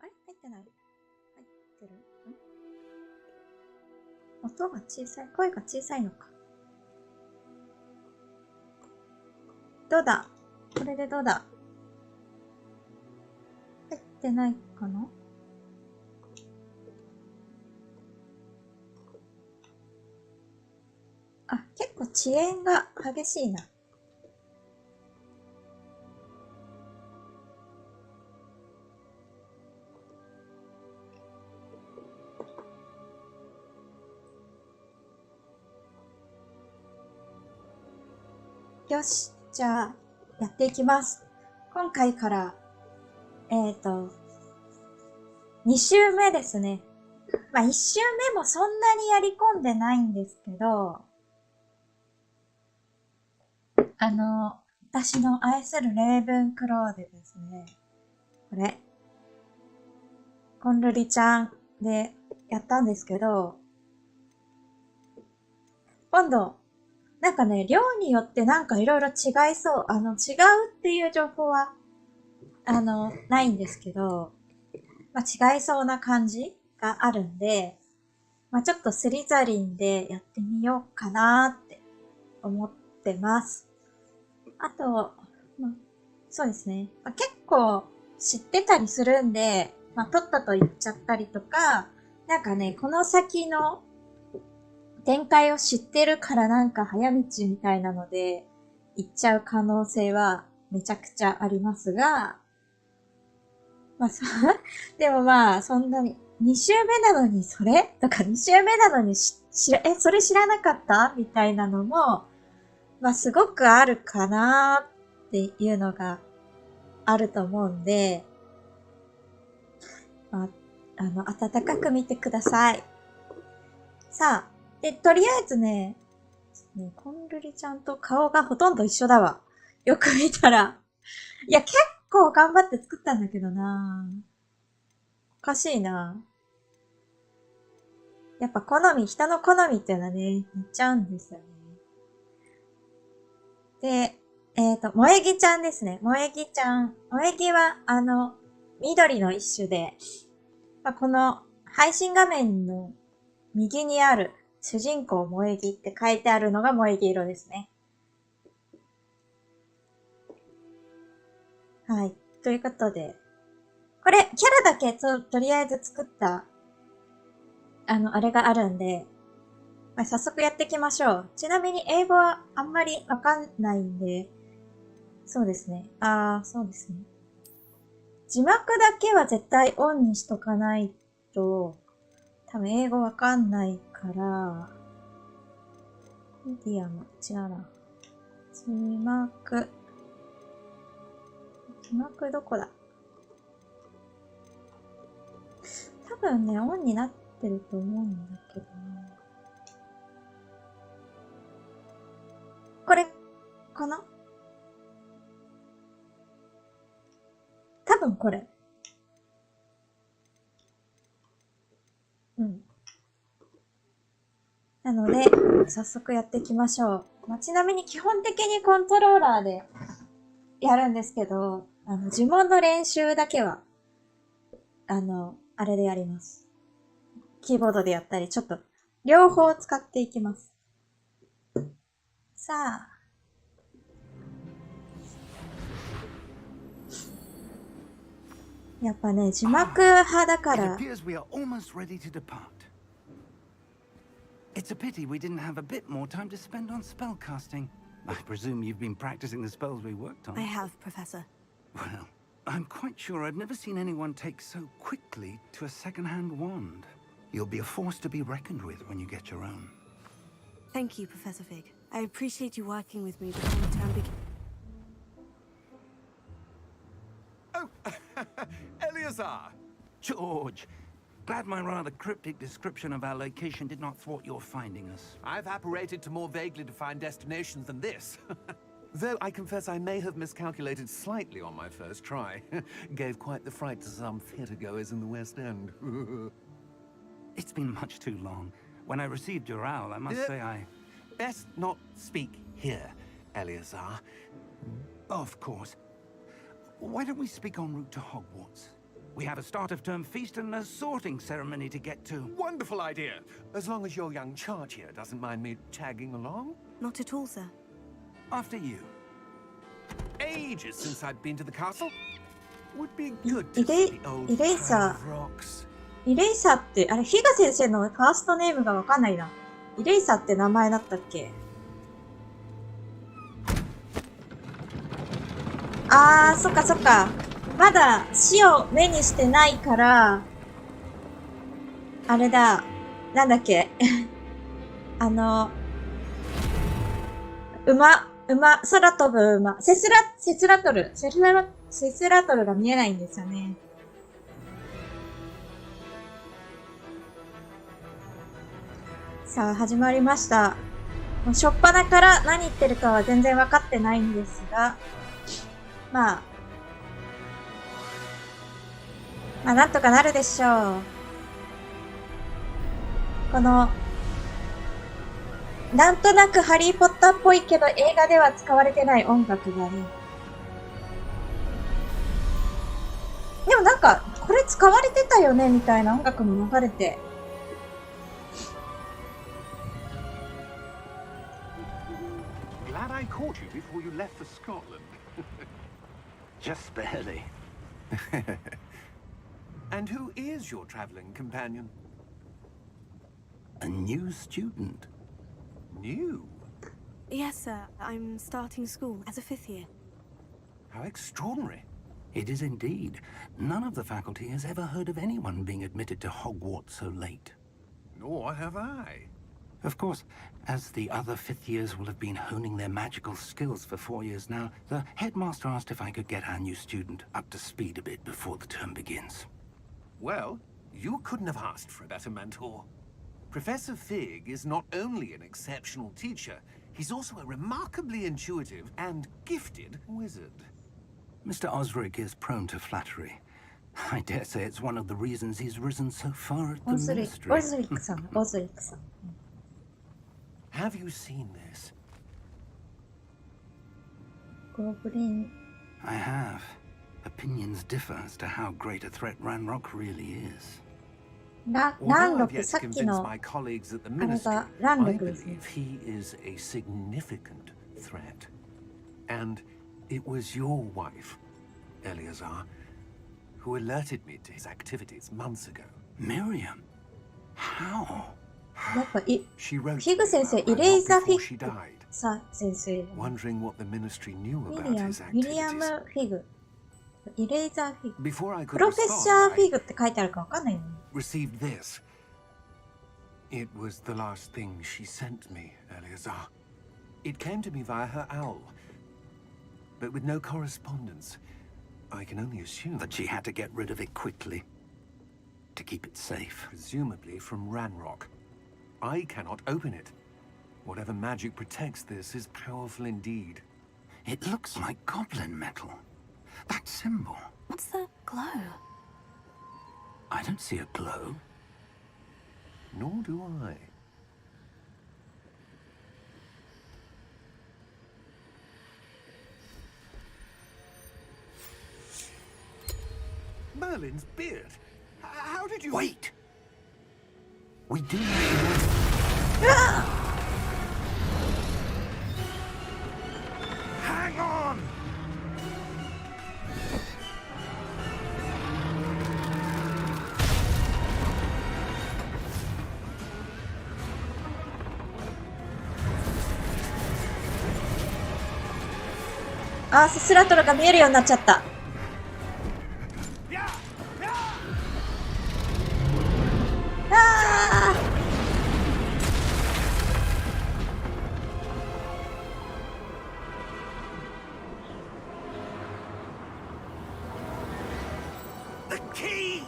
あれ入ってない？入ってる？音が小さい。声が小さいのか。どうだ？これでどうだ？入ってないかな？あ、結構遅延が激しいな。よし、じゃあ、やっていきます。今回から、2週目ですね。まあ、1週目もそんなにやり込んでないんですけど、私の愛するレイブンクローでですね、これ、コンルリちゃんでやったんですけど、今度、なんかね、量によってなんかいろいろ違いそう。違うっていう情報は、ないんですけど、まあ、違いそうな感じがあるんで、まあ、ちょっとスリザリンでやってみようかなって思ってます。あと、まあ、そうですね。まあ、結構知ってたりするんで、まあ、とっとと言っちゃったりとか、なんかね、この先の展開を知ってるからなんか早道みたいなので行っちゃう可能性はめちゃくちゃありますが、まあでもまあそんなに2週目なのにそれとか2週目なのにそれ知らなかったみたいなのも、まあすごくあるかなっていうのがあると思うんで、まあ、温かく見てください。さあ、で、とりあえずね、コンルリちゃんと顔がほとんど一緒だわ。よく見たら。いや、結構頑張って作ったんだけどな。おかしいな。やっぱ人の好みっていうのはね、似ちゃうんですよね。で、萌え木ちゃんですね。萌え木ちゃん。萌え木は、緑の一種で、まあ、この配信画面の右にある主人公萌え木って書いてあるのが萌え木色ですね。はい。ということで、これ、キャラだけとりあえず作った、あれがあるんで、まあ、早速やっていきましょう。ちなみに英語はあんまりわかんないんで、そうですね。そうですね。字幕だけは絶対オンにしとかないと、多分英語わかんないから、ミディアム、違うな。字幕どこだ？多分ね、オンになってると思うんだけどな。これ、かな？多分これ。うん。なので、早速やっていきましょう。まあ、ちなみに基本的にコントローラーでやるんですけど、呪文の練習だけは、あれでやります。キーボードでやったり、ちょっと、両方使っていきます。さあ。やっぱね、字幕派だから。It's a pity we didn't have a bit more time to spend on spellcasting. I presume you've been practicing the spells we worked on. I have, Professor. Well, I'm quite sure I've never seen anyone take so quickly to a second-hand wand. You'll be a force to be reckoned with when you get your own. Thank you, Professor Fig. I appreciate you working with me before the term begins. Oh, Eleazar! George! Glad my rather cryptic description of our location did not thwart your finding us. I've apparated to more vaguely defined destinations than this. Though I confess I may have miscalculated slightly on my first try. Gave quite the fright to some theatre-goers in the West End. It's been much too long. When I received your owl, I must say I... Best not speak here, Eleazar. Of course. Why don't we speak en route to Hogwarts? We have a start of term feast and a sorting ceremony to get to. Wonderful idea. As long as your young charge here doesn't mind me tagging along. Not at all, sir. After you. Ages since I've been to the castle. Would be good to イレ see the old イレイ pile サ of rocks. ー。イレイサーって、あれ、ヒガ先生のファーストネームがわかんないな。イレイサーって名前だったっけ？あー、そっかそっか。まだ死を目にしてないから、あれだ。なんだっけ。空飛ぶ馬。セスラトルが見えないんですよね。さあ、始まりました。もう初っ端から何言ってるかは全然分かってないんですが、まあ、なんとかなるでしょう。この、なんとなくハリーポッターっぽいけど映画では使われてない音楽がね。でもなんか、これ使われてたよねみたいな音楽も流れて。Glad I caught you before you left for Scotland. Just barely. And who is your traveling companion? A new student. New? Yes, sir. I'm starting school as a 5th year. How extraordinary. It is indeed. None of the faculty has ever heard of anyone being admitted to Hogwarts so late. Nor have I. Of course, as the other fifth years will have been honing their magical skills for 4 years now, the headmaster asked if I could get our new student up to speed a bit before the term begins. Well, you couldn't have asked for a better mentor. Professor Fig is not only an exceptional teacher, he's also a remarkably intuitive and gifted wizard. Mr. Osric is prone to flattery. I dare say it's one of the reasons he's risen so far at the オズリ ministry. ックさん。 Have you seen this? ゴブリン。 I have. Opinions differ as to how great a threat Ranrock really is. ラン Although ロ I've ク、 yet さ to っき convince の、 my colleagues at the あれ ministry, がラン I ロクですね。 believe he is a significant threat. And it was your wife, Eleazar, who alerted me to his activities months ago. Miriam? How? やっぱい、 She wrote フィグ me 先生、 about イレイ Ranrock ザーフィ before ッ she グ died, さ先生。 wondering what the ministry knew ウ about ィリアム、 his ウィリア activities. ムフィグ。イレイザーフィグ。 Before I プ could ロフェッシ respond, ャーフィ I グって書いてあるかわかんないよね。 received this. It was the last thing she sent me, Eleazar. It came to me via her owl, but with no correspondence. I can only assume That she had to get rid of it quickly. To keep it safe. presumably from Ranrock. I cannot open it. Whatever magic protects this is powerful indeed. It looks like goblin metal. That symbol. What's the glow? I don't see a glow. Nor do I. Merlin's beard. How did you... Wait! We do not... Hang on! Ah, セスラトルが見えるようになっちゃった。あー The key!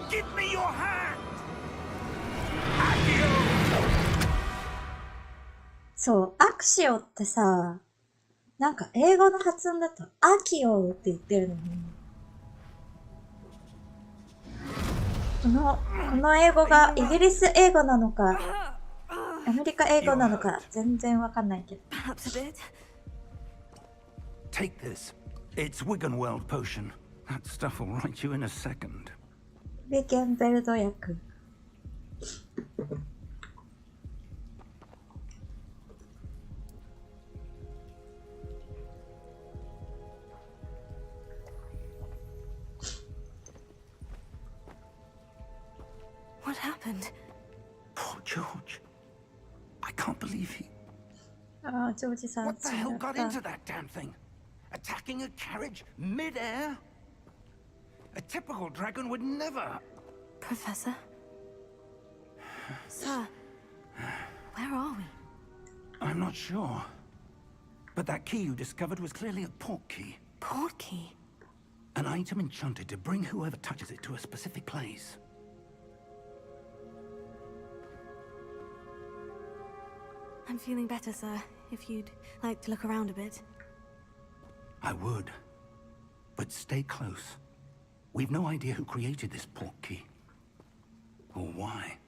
Give me your hand! Accio! そう、アクシオってさ、なんか英語の発音だとアキオって言ってるのに、この英語がイギリス英語なのか、アメリカ英語なのか全然わかんないけど。Perhaps a bit. Take this. It's Wiggenweld potion. That stuff will right you in a second. ビゲンベルド薬。What happened? Poor George. I can't believe he... ああ、ジョージさん What the 死ん hell だ got った。 into that damn thing? Attacking a carriage mid-air? A typical dragon would never... Professor? Sir, where are we? I'm not sure. But that key you discovered was clearly a port key. Port key? An item enchanted to bring whoever touches it to a specific place. I'm feeling better, sir. If you'd like to look around a bit. I would. But stay close. We've no idea who created this port key. Or why.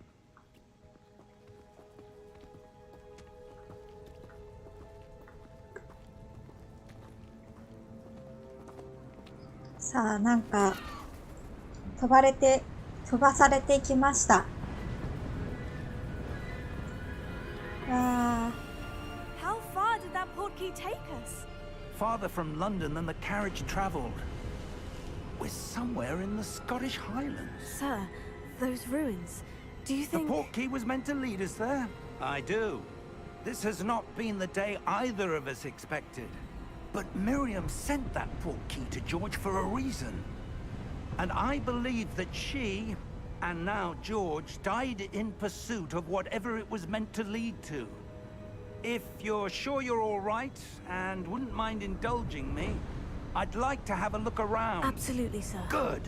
さあ、なんか、飛ばされていきました。わ How far did that port key take us? Farther from London than the carriage traveled. We're somewhere in the Scottish Highlands. Sir, those ruins. Do you The think... port key was meant to lead us there? I do. This has not been the day either of us expected. But Miriam sent that port key to George for a reason. And I believe that she, and now George, died in pursuit of whatever it was meant to lead to. If you're sure you're all right, and wouldn't mind indulging me, I'd like to have a look around. Absolutely, sir. Good.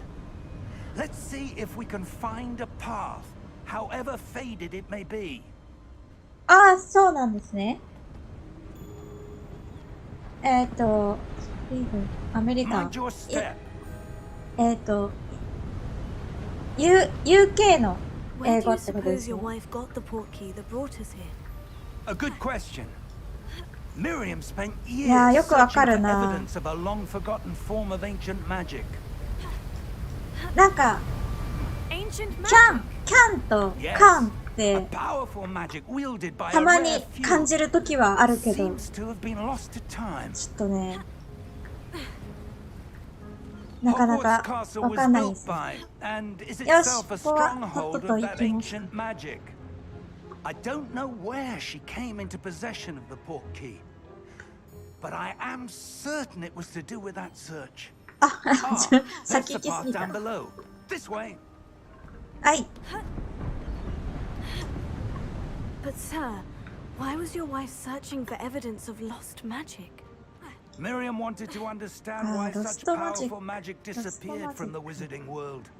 Let's see if we can find a path, however faded it may be. ああ、そうなんですね。アメリカ Mind your step. UK の Where 英 do 語 you ってことで suppose す your ね。 wife got the port key that brought us here? A good question. Miriam spent years いやー、よくわ searching か for るな。 evidence of a long-forgotten form of ancient magic. なんか、 Ancient キャン magic! と Yes. カンっ A て powerful magic wielded by た a まに rare 感 few. じるときはあるけど、 Seems to have been lost to time. ちょっとね、なかな Hogwarts か Castle わ was かんないで built すね。 by, and is よし、 itself a ここはとっ stronghold とと of 行 that きます。 ancient magic. I don't know where she came into possession of the port key, but I am certain it was to do with that search. あ、 Ah, 先 there's 行 the きす path ぎた。 down below. This way. はい。 But sir, why was your wife searching for evidence of lost magic? Miriam wanted to understand Ah, why lost such magic. powerful magic Lost disappeared from the magic. wizarding world.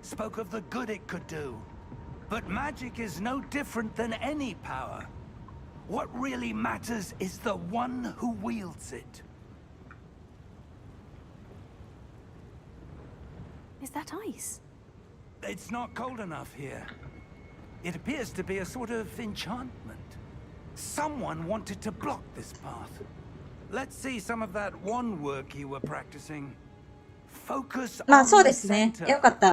Spoke of the good it could do. But magic is no different than any power. What really matters is the one who wields it. Is that ice? It's not cold enough here. It appears to be a sort of enchantment. Someone wanted to block this path. Let's see some of that one work you were practicing. Focus まあ on そうで the すね。 center. よかった。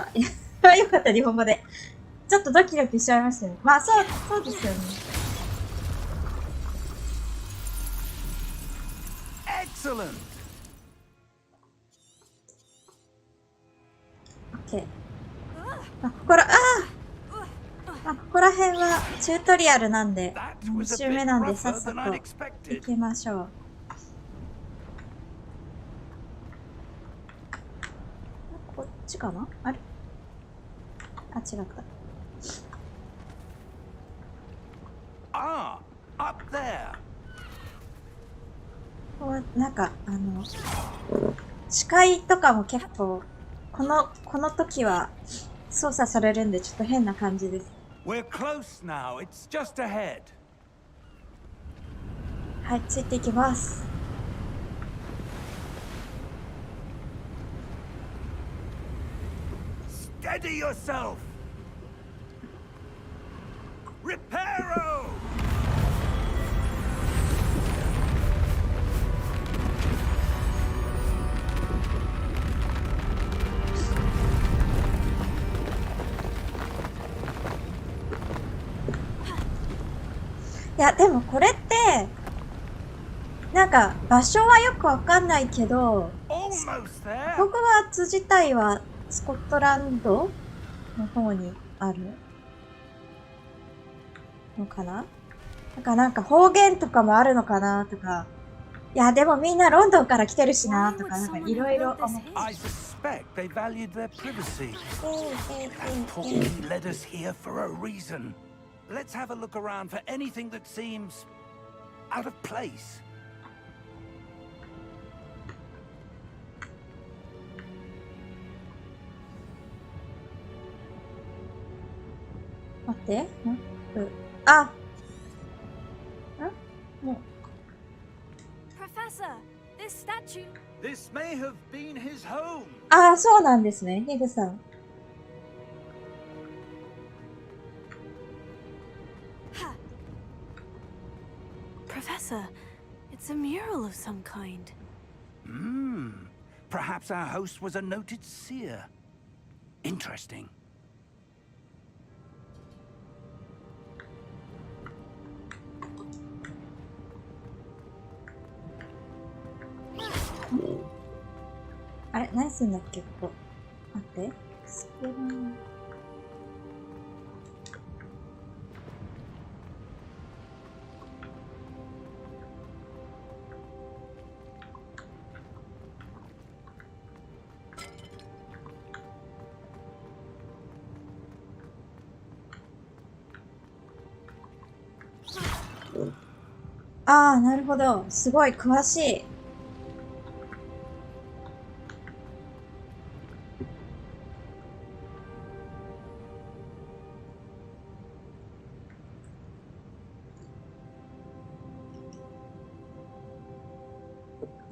よかった、日本語で。ちょっとドキドキしちゃいましたね。まあそうですよね。Excellent. OK。ここら辺はチュートリアルなんで、 That 2 was a 周目 bit なんで rougher さっさ than と I'd 行 expected. きましょう。こっちかなあれあ、違った。 Ah, up there. こうなんか、視界とかも結構、この時は操作されるんでちょっと変な感じです。 We're close now. It's just ahead. はい、ついていきます。 Steady yourself. Reparo. や、でもこれって、なんか場所はよくわかんないけど、Almost there. ホグワーツ自体はスコットランドの方にあるのかな。なんか方言とかもあるのかなとか。いや、でもみんなロンドンから来てるしなとか、なんかいろいろ思って。I suspect they valued their privacy. That poor key led us here for a reason. Let's have a look around for anything that seems out of place. 待って。あ。もう。Professor, this statue. This may have been his home. ああ、そうなんですね、ヒグさん。Professor, it's a mural of some kind. Perhaps our host was a noted seer. Interesting. あれ、何すんだっけ、ここ。待って。スペラン。ああ、なるほど。すごい詳しい。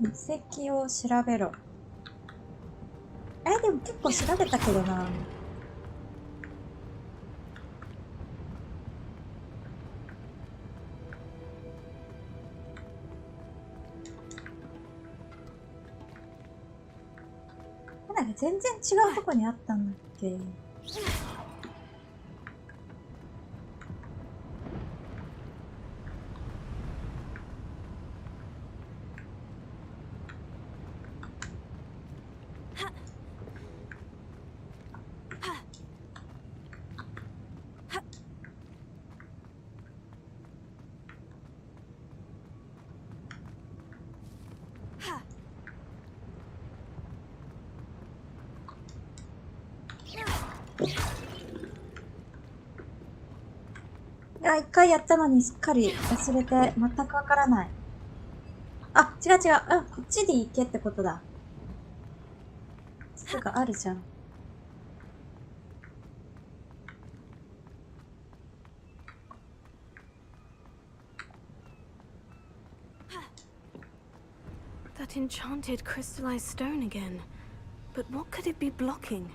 遺跡を調べろ。でも結構調べたけどな。なんか全然違うとこにあったんだっけ。一回やったのにすっかり忘れて全くわからない。あ、違う違う。こっちで行けってことだ。すぐあるじゃん。That enchanted crystallized stone again. But what could it be blocking?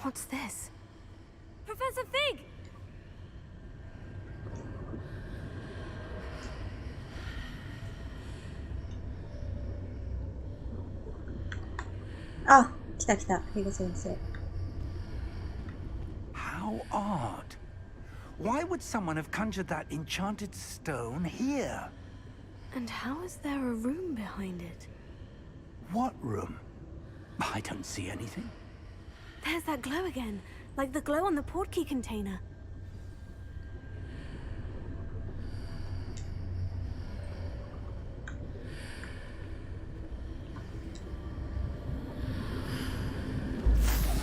What's this? Professor Fig! あ、来た来た、フィグ先生。How odd. Why would someone have conjured that enchanted stone here? And how is there a room behind it? What room? I don't see anything. There's that glow again, like the glow on the portkey container.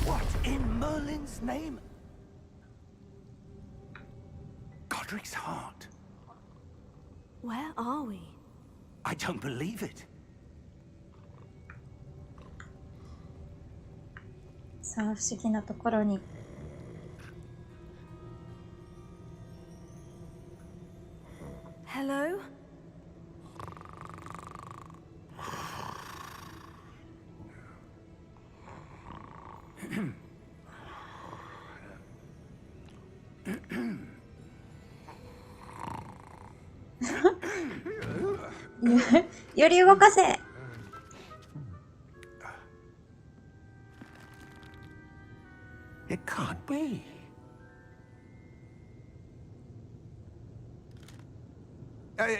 What in Merlin's name? Godric's heart. Where are we? I don't believe it. さあ、不思議なところに。Hello? It より動かせ。It can't be.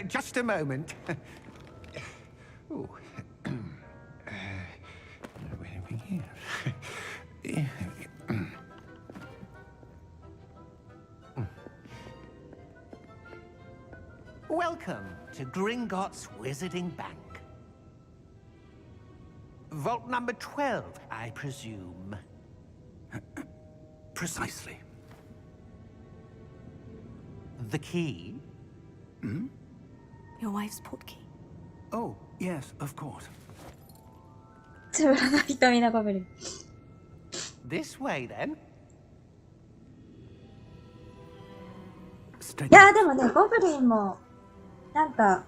Just a moment. Ooh. Where do we begin? Welcome to Gringotts Wizarding Bank. Vault number 12, I presume. Precisely. The key? Your wife's portkey. Oh, yes, of course. つぶらな瞳のゴブリン。 This way, then. いやでもね、ゴブリンも、なんか、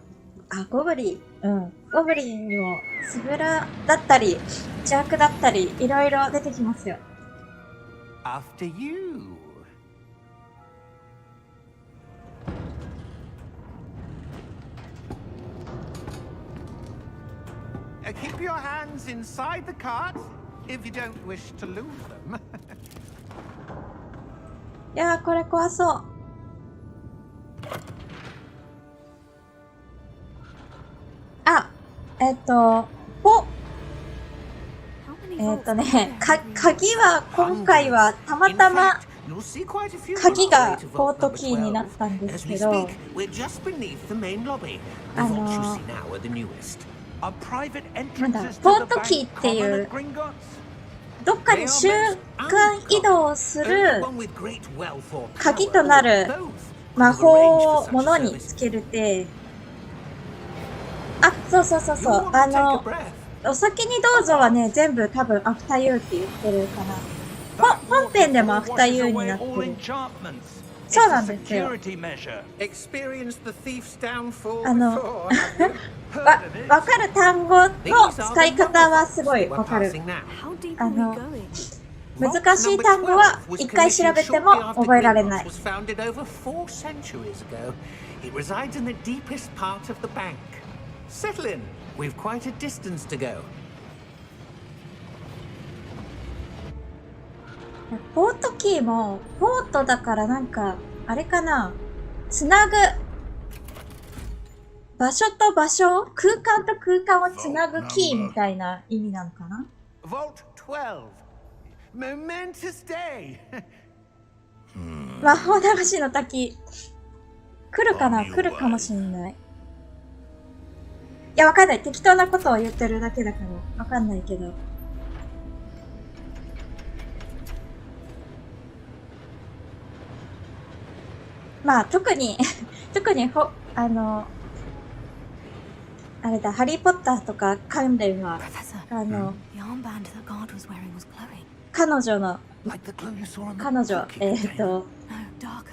ゴブリンにも、つぶらだったり、邪悪だったり、いろいろ出てきますよ。After you. Keep your hands inside the cart if you don't wish to lose them. いやー、これ怖そう。鍵は今回はたまたま鍵がポートキーになったんですけど、ポートキーっていうどっかに瞬間移動する鍵となる魔法を物につけるて、そう、お先にどうぞはね、全部多分アフターユーって言ってるかな。本編でもアフターユーになってる。そうなんですよ。わかる単語の使い方はすごいわかる。難しい単語は一回調べても覚えられない。Settle in. We've quite a distance to go. ポートキーもポートだからなんかあれかな、つなぐ場所と場所、空間と空間をつなぐキーみたいな意味なのかな。 Vault 12. Momentous day. 魔法流しの滝来るかな、来るかもしれない。いや、わかんない。適当なことを言ってるだけだから、わかんないけど。まあ、特にあれだ、ハリーポッターとか関連は、彼女、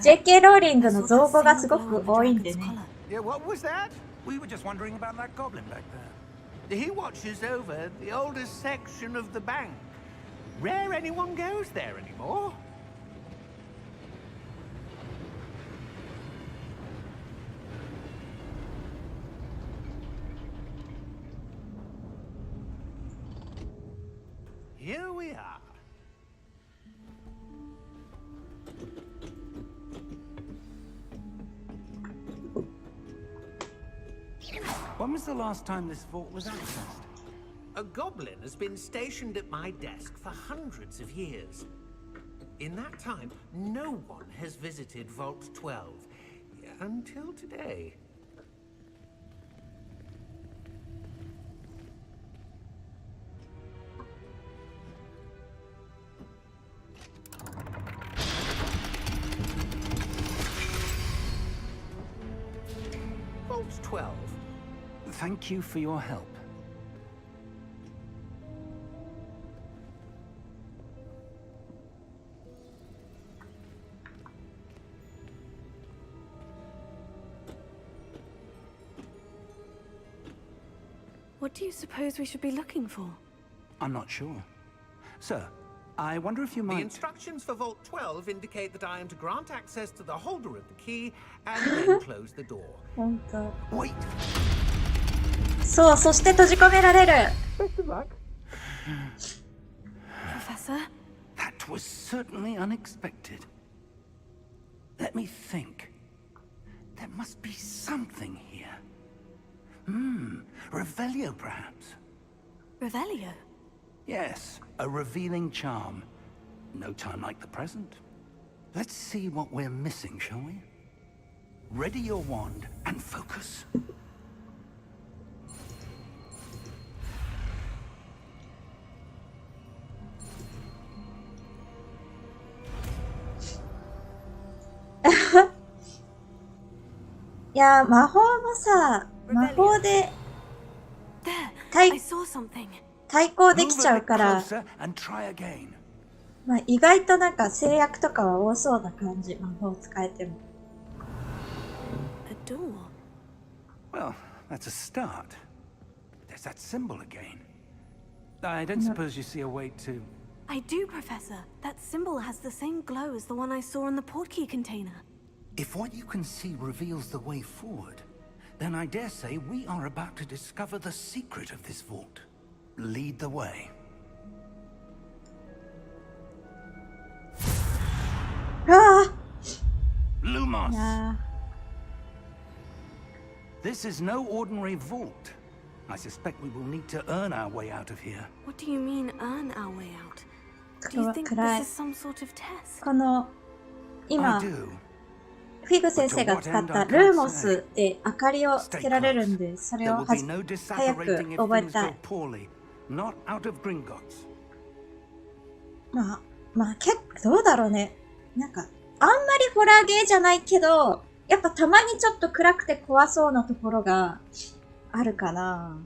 JK ローリングの造語がすごく多いんでね。We were just wondering about that goblin back there. He watches over the oldest section of the bank. Rare anyone goes there anymore. Here we are. When was the last time this vault was accessed? A goblin has been stationed at my desk for hundreds of years. In that time, no one has visited Vault 12 until today. Vault 12. Thank you for your help. What do you suppose we should be looking for? I'm not sure. Sir, I wonder if you might... The instructions for Vault 12 indicate that I am to grant access to the holder of the key and then close the door. 本当。 Wait! そう、そして閉じ込められる。Professor? That was certainly unexpected. Let me think. There must be something here. Revelio, perhaps. Revelio? Yes, a revealing charm. No time like the present. Let's see what we're missing, shall we? Ready your wand and focus.いや、魔法もさ、魔法で There! 対 I saw something. 対抗でき Move ち a ゃう bit から、 closer and try again. まあ、意外となんか制約とかは多そうな感じ、魔法使えても。A door. Well, that's a start. There's that symbol again. I don't suppose you see a way to... I do, Professor. That symbol has the same glow as the one I saw in the portkey container. If what you can see reveals the way forward, then I dare say we are about to discover the secret of this vault. Lead the way. あ Lumos! あ、いや This is no ordinary vault. I suspect we will need to earn our way out of here. What do you mean, earn our way out? Do 黒 you は think 暗 this い。 is some sort of test? この、 I 今、 do. フィグ先生が使ったルーモスで明かりをつけられるんで、それ There を will be no 早く disapparating if 覚え things た go い。 poorly. Not out of Gringotts. まあ結構どうだろうね。なんか、あんまりホラーゲーじゃないけど、やっぱたまにちょっと暗くて怖そうなところがあるかな。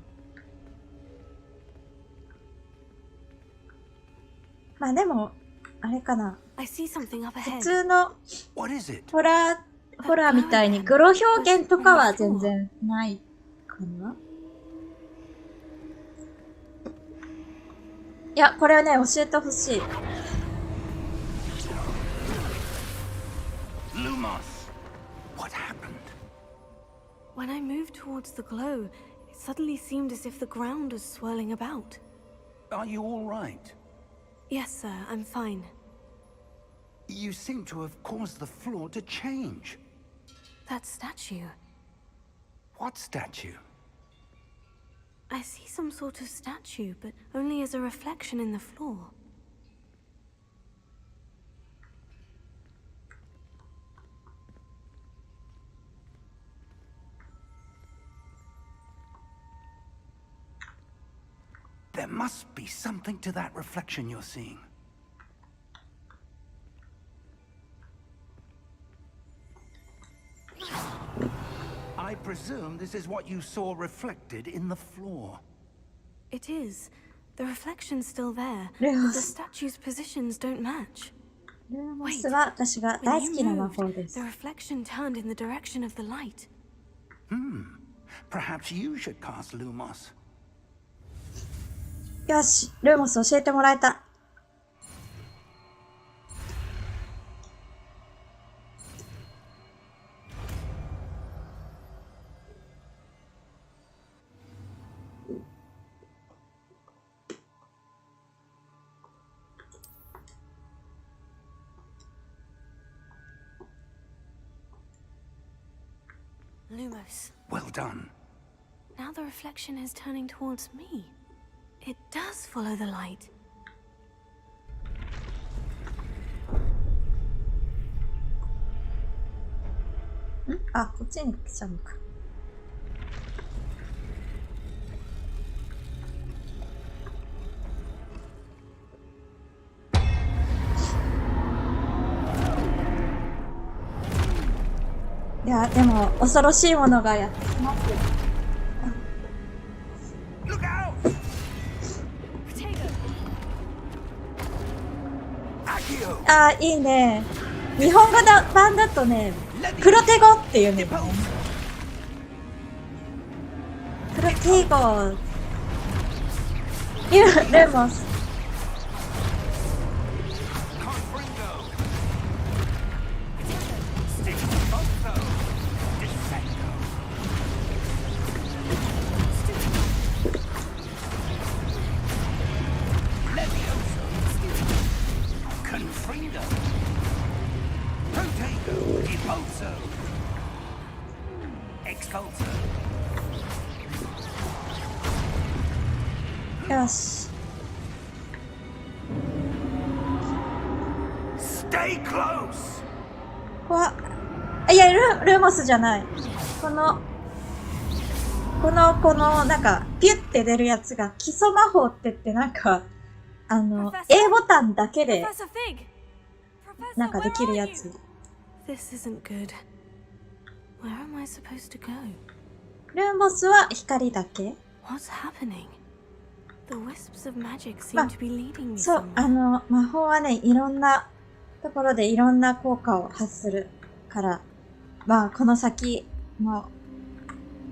まあでも、あれかな。 I see something up 普 ahead. 通の What is it? ホラーみたいにグロ表現とかは全然ないかな。いや、これはね、教えてほしい。Lumos! What happened? When I moved towards the glow, it suddenly seemed as if the ground was swirling about. Are you all right? Yes, sir, I'm fine. You seem to have caused the floor to change. That statue. What statue? I see some sort of statue, but only as a reflection in the floor. There must be something to that reflection you're seeing. I presume this is what you saw reflected in the floor. It is. The reflection's still there, Yes. but the statue's positions don't match. ルーモスは私が When 大 you 好きな魔 moved, 法です the。reflection turned in the direction of the light. Perhaps you should cast Lumos. よし、ルーモス教えてもらえた。Lumos. Well done. Now the reflection is turning towards me. It does follow the light. あ、こっちに来ちゃうのか。いや、でも恐ろしいものがやってきますよ。 Look out! Accio! あー、いいね。日本語版だとね、黒手語っていうね。 Depose! 黒手語。ルーモス。 Confringo! Stickoso! Dissecto! Levioso! Confringo! Protego! Depose! Expulsor. よし。Stay close. いや、ルーモスじゃない。この、なんか、ピュッて出るやつが、基礎魔法って言って、なんか、A ボタンだけで、Professor Fig! なんか Professor, で where きる are や you? つ。 This isn't good. Where am I supposed to go? ルーモスは光だけ。 What's happening? The wisps of magic seem まあ to be leading me そう、 somewhere. 魔法はね、いろんなところでいろんな効果を発するから、まあ、この先も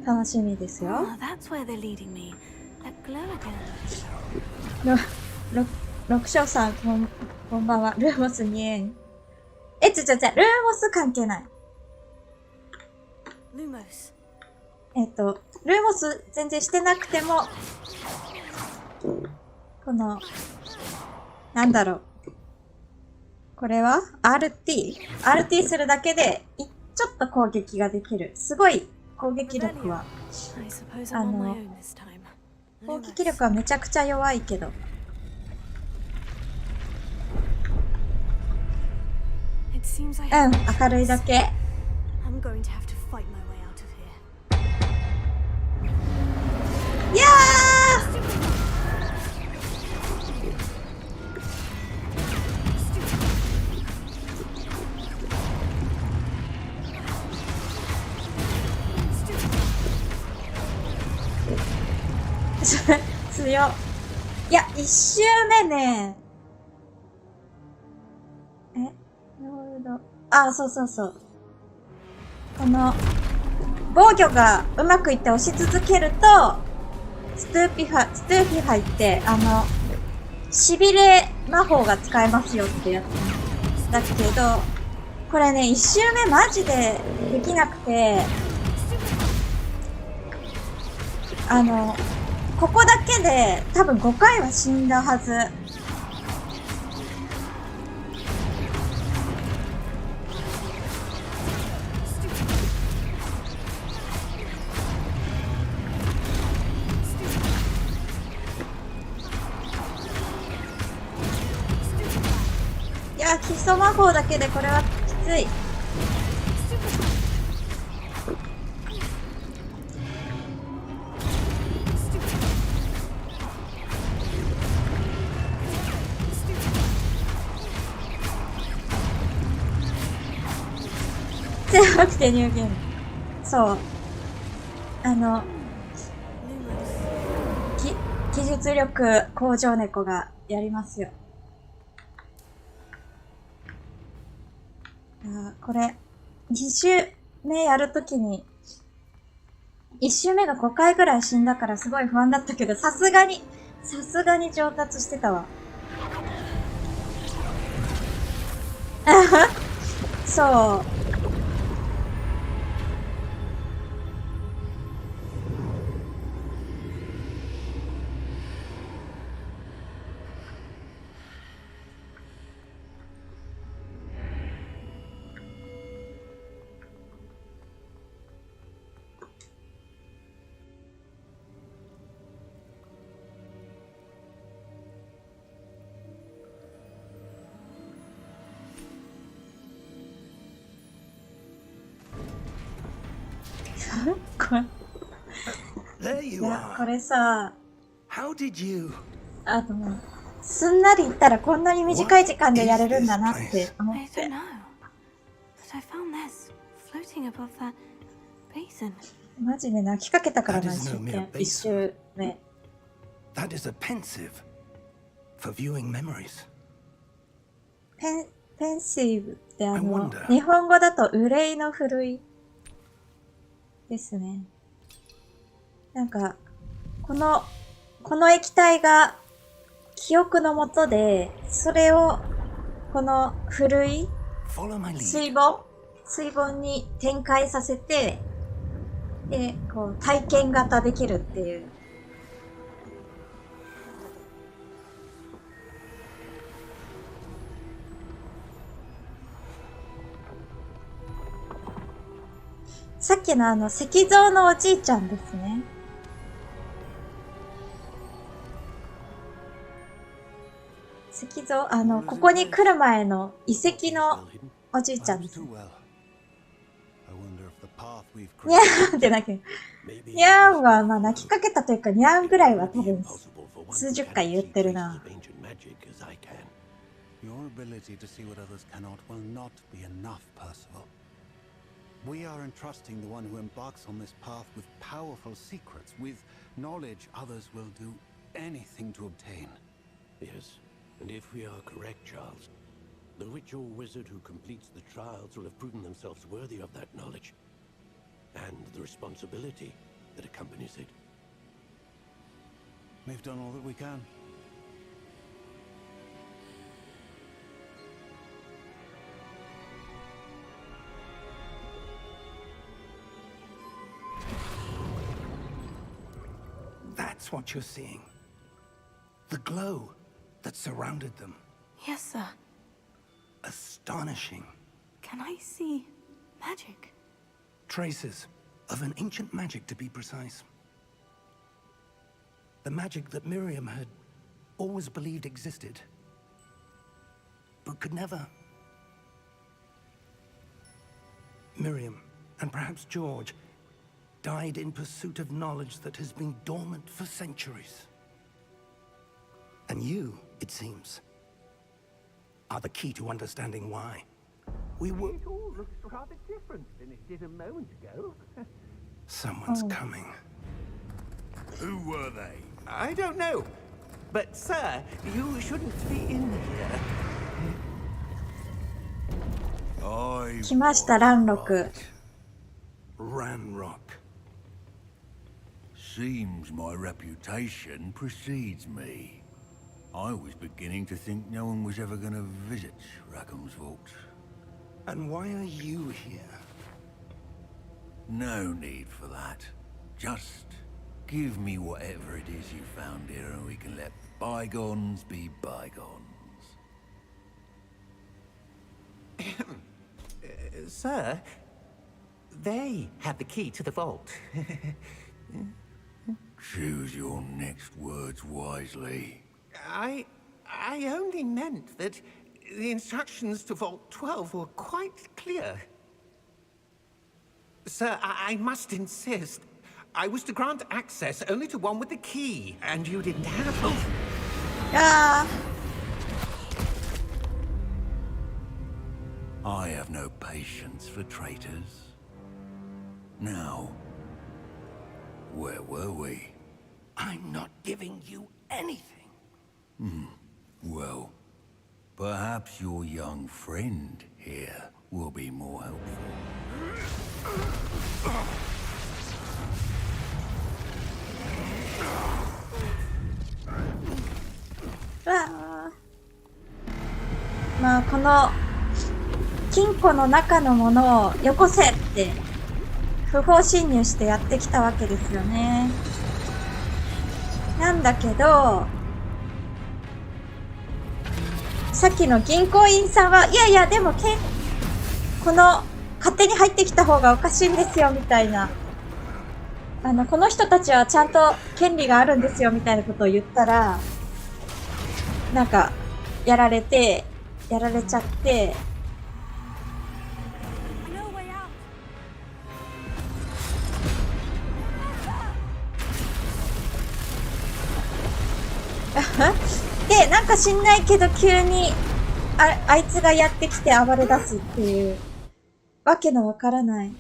楽しみですよ。Ah, that's where they're leading me. That glow again. 六章さん、こんばんは。ルーモスにルーモス関係ない。Lumos. ルーモス全然してなくても、この、なんだろう。これは ?RT するだけで、ちょっと攻撃ができる。すごい攻撃力は、 I suppose I'm on my own this time. 攻撃力はめちゃくちゃ弱いけど。It seems I have 明るいだけ。I'm going to have to fight my way out of here. いやー強っ。いや、一周目ね。そうそうそう。この、防御がうまくいって押し続けると、ストゥーピファイって、痺れ魔法が使えますよってやつだけど、これね、一周目マジでできなくて、ここだけで多分5回は死んだはず。いや、基礎魔法だけでこれはきつい。強くてニューゲーム。そう。技術力向上猫がやりますよ。これ、2周目やるときに、1周目が5回ぐらい死んだからすごい不安だったけど、さすがに上達してたわ。そう。There い you や、こ are. れさ、How did you? すんなり言ったらこんなに短い時間でやれるんだなって思っ I て don't。know. But I found this floating above that basin. マジで泣きかけたからな、 That is no mere 一周目。That is a pensive for viewing memories. ペンシブって I wonder. 日本語だと憂いのふるいですね。なんか、この液体が記憶のもとで、それを、このふるい、 Follow my lead. 水盆に展開させて、で、こう、体験型できるっていう。さっきの石像のおじいちゃんですね。石像、ここに来る前の遺跡のおじいちゃんです。にゃーんって泣け。にゃーんは、まあ泣きかけたというか、にゃーんぐらいは多分、数十回言ってるな。Your ability to see what others cannot will not be enough, Percival. We are entrusting the one who embarks on this path with powerful secrets, with knowledge others will do anything to obtain. Yes, and if we are correct, Charles, the witch or wizard who completes the trials will have proven themselves worthy of that knowledge, and the responsibility that accompanies it. We've done all that we can. That's what you're seeing. The glow that surrounded them. Yes, sir. Astonishing. Can I see magic? Traces of an ancient magic, to be precise. The magic that Miriam had always believed existed, but could never. Miriam, and perhaps George, died in pursuit of knowledge that has been dormant for centuries. And you, it seems, are the key to understanding why. We were... It all looks rather different than it did a moment ago. Someone's coming. Who were they? I don't know. But, sir, you shouldn't be in here. 来ました、蘭六。Ranrock. Seems my reputation precedes me. I was beginning to think no one was ever going to visit Rackham's vault. And why are you here? No need for that. Just give me whatever it is you found here and we can let bygones be bygones. Sir, they had the key to the vault. Choose your next words wisely. I only meant that the instructions to Vault 12 were quite clear. Sir, I must insist. I was to grant access only to one with the key, and you didn't have it. あ I have no patience for traitors. Now, where were we? I'm not giving you anything. Well, perhaps your young friend here will be more helpful. ーわあ。まあ、この、金庫の中のものをよこせって、不法侵入してやってきたわけですよね。なんだけど、さっきの銀行員さんは、いやいや、でもこの、勝手に入ってきた方がおかしいんですよ、みたいな。この人たちはちゃんと権利があるんですよ、みたいなことを言ったら、なんか、やられちゃって、で、なんか知んないけど急に、あいつがやってきて暴れ出すっていう、わけのわからない。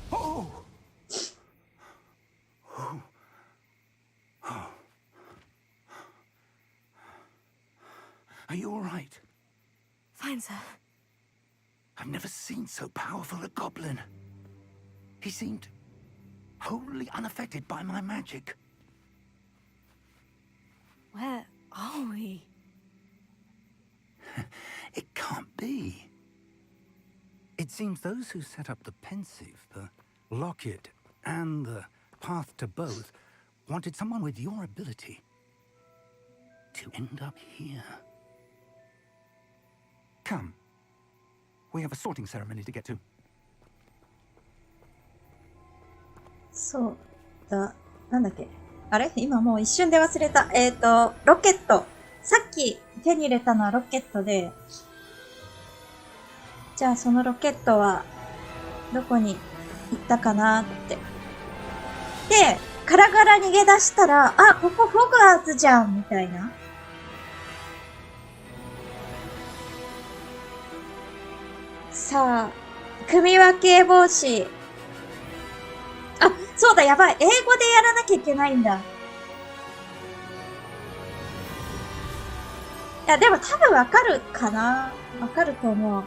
Are you alright? Fine, sir. I've never seen so powerful a goblin. He seemed wholly unaffected by my magic. Where are we? It can't be. It seems those who set up the pensive, the locket, and the path to both wanted someone with your ability to end up here. Come. We have a sorting ceremony to get to. そうだ。なんだっけ。あれ今もう一瞬で忘れた。ロケット。さっき手に入れたのはロケットで、じゃあそのロケットはどこに行ったかなって。で、カラカラ逃げ出したら、あ、ここホグワーツじゃんみたいな。さあ、組み分け帽子。あ、そうだ、やばい。英語でやらなきゃいけないんだ。いや、でも多分わかるかな。わかると思う。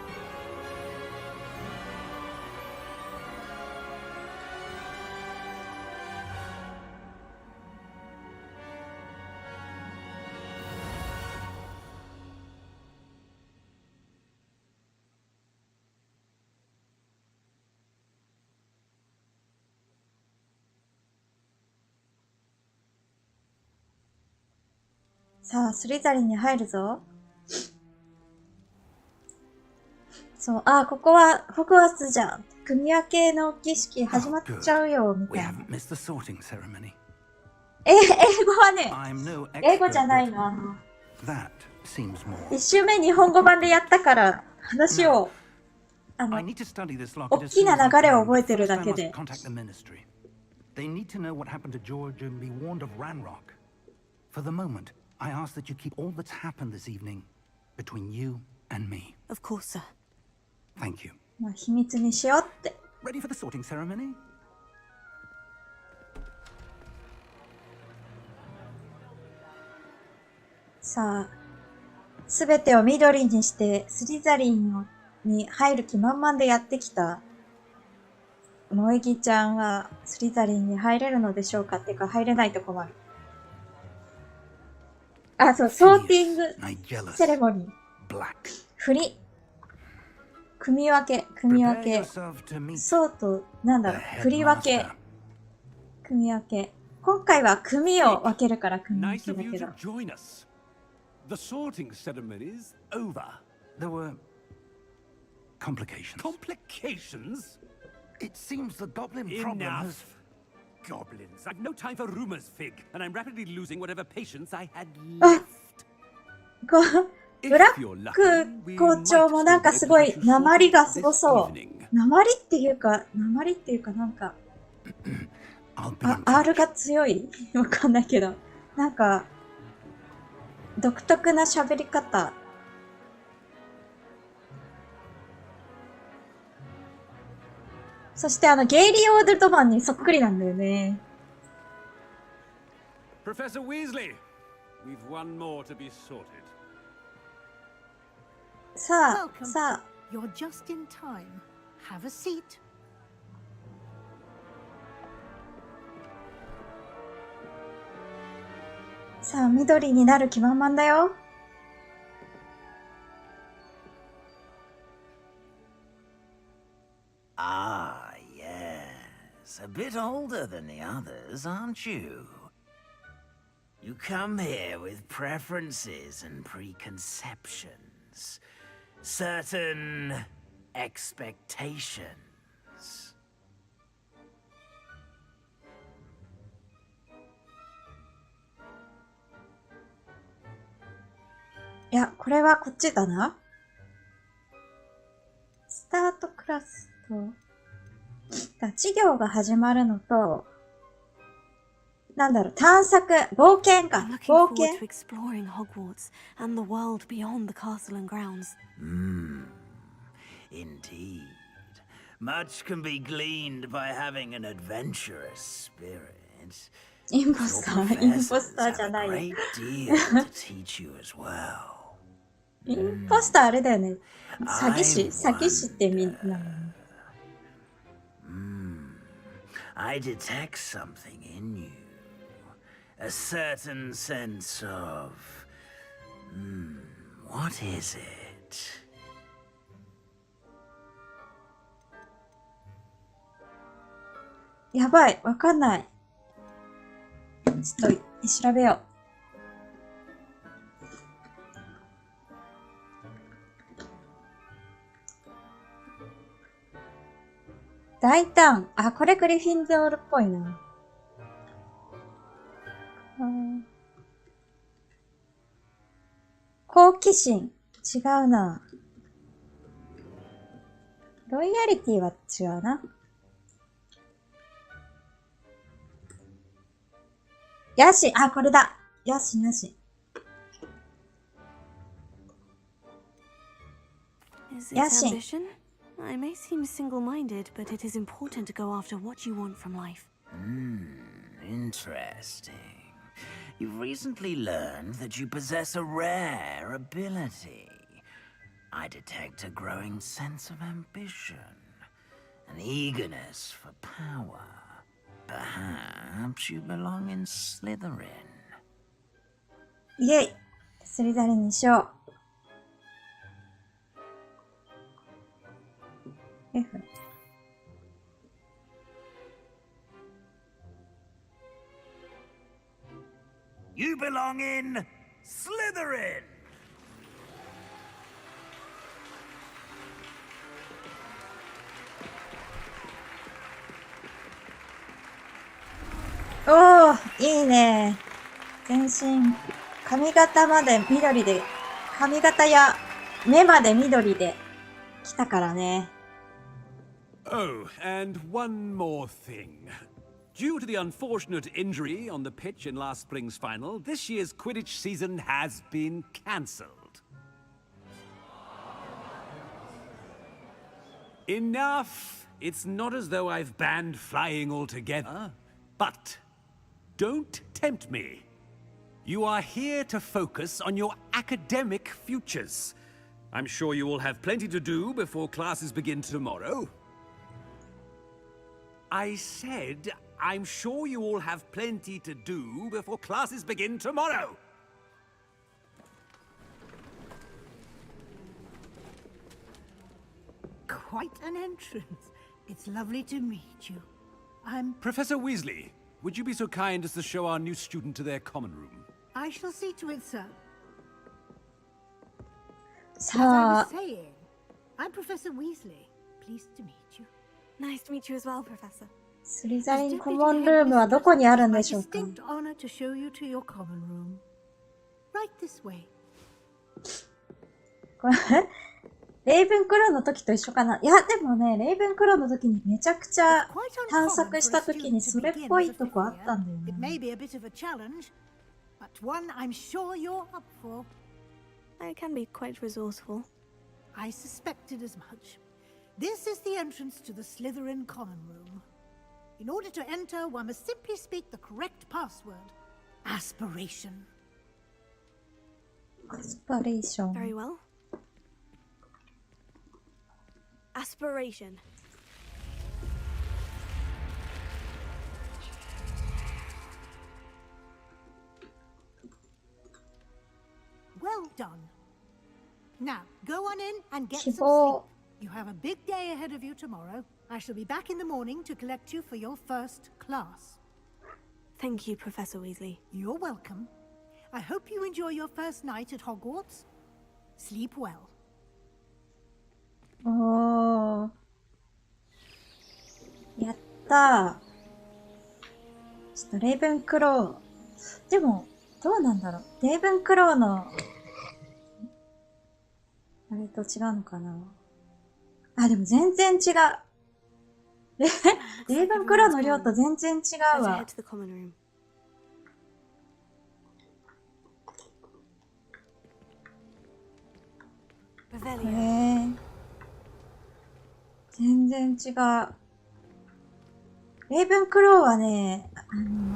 さあ、スリザリンに入るぞ。そう、あ、ここはホグワーツじゃん。組み分けの儀式始まっちゃうよ、みた We いな。haven't missed the sorting ceremony. 英語はね、 I'm no 英語じゃ expert, ないの。but that seems more. 一周目日本語版でやったから、話を、I need to study this locket 大 as き soon as な I 流れ can, を覚え but てる first だ I け must で。 contact the ministry. They need to know what happened to George and be warned of Ranrock. For the moment, I ask that you keep all that's happened this evening between you and me. Of course, sir. Thank you. まあ、秘密にしようって。Ready for the sorting ceremony? さあ、すべてを緑にして、スリザリンに入る気満々でやってきた、萌え木ちゃんはスリザリンに入れるのでしょうかっていうか、入れないと困る。あ、そう、ソーティング Nigelus. セレモニー。 Black. 振り。組み分け、組み分 Prepare け。 yourself to meet そうと、なんだろ the う、振り分け headmaster.、組み分け。今回は組を分けるから組み分 Nice け of だ you けど to。join us. The sorting ceremony's over. There were complications. Complications? It seems the goblin problem has... Enough. Goblins. I've no time for rumors, Fig, and I'm rapidly losing whatever patience I had あ left. こう、ブラック校長もなんかすごい、鉛がすごそう。鉛っていうかなんか、I'll be あ in、touch. R が強いわかんないけど。なんか、独特な喋り方。そしてゲイリー・オールドマンにそっくりなんだよね。Professor Weasley, we've one more to be sorted. さあ、 Welcome. さあ、 You're just in time. Have a seat. さあ、緑になる気満々だよ。Ah, yes. A bit older than the others, aren't you? You come here with preferences and preconceptions. Certain expectations. いや、これはこっちだな。スタートクラスと、授業が始まるのと、なんだろう、探索、冒険か I'm、looking 冒 forward 険 to exploring Hogwarts and the world beyond the castle and grounds. Indeed. Much can be gleaned by having an adventurous spirit. インポス Your ター、インポス professors ター have じゃ a ないよ。 great deal to teach you as well. インポスターあれだよね。詐欺師詐欺師ってみんなの。I detect something in you. A certain sense of... what is it? やばい、わかんない。ちょっと調べよう。大胆。あ、これグリフィンドールっぽいな。好奇心。違うな。ロイヤリティは違うな。野心。あ、これだ。野心、野心。Is Yeah, it she- ambition? I may seem single-minded, but it is important to go after what you want from life. Interesting. You've recently learned that you possess a rare ability. I detect a growing sense of ambition, an eagerness for power. Perhaps you belong in Slytherin. イェイ。スリザリンにしよう。F。You belong in Slytherin! おー、いいね。全身、髪型まで緑で、髪型や目まで緑で来たからね。Oh, and one more thing. Due to the unfortunate injury on the pitch in last spring's final, this year's Quidditch season has been cancelled. Enough! It's not as though I've banned flying altogether. But don't tempt me. You are here to focus on your academic futures. I'm sure you will have plenty to do before classes begin tomorrow. I said, I'm sure you all have plenty to do before classes begin tomorrow. Quite an entrance. It's lovely to meet you. I'm... Professor Weasley, would you be so kind as to show our new student to their common room? I shall see to it, sir. As I さ was あ、 saying, I'm Professor Weasley. Pleased to meet you. Nice to meet you as well, Professor. スリザリンコモンルームはどこにあるんでしょうか。 Distinct honor to show you to your common room. Right this way. これレイブンクローの時と一緒かな。いや、でもね、レイブンクローの時にめちゃくちゃ探索した時にそれっぽいとこあったんだよ It ね。 may be a bit of a challenge, but one I'm sure you're up for. I can be quite resourceful. I suspected as much. This is the entrance to the Slytherin common room. In order to enter, one must simply speak the correct password. Aspiration. アスパレーション。 Very well. Aspiration. Well done. Now, go on in and get 希 some 望 sleep. You have a big day ahead of you tomorrow. I shall be back in the morning to collect you for your first class. Thank you, Professor Weasley. You're welcome. I hope you enjoy your first night at Hogwarts. Sleep well. おー。やったー。ちょっとレイブンクロー。でも、どうなんだろう。レイブンクローの、あれと違うのかな。あ、でも全然違う。レイブンクローの量と全然違う Better わ head。to the common room. へ Revelio. え。全然違う。レイブンクローはね、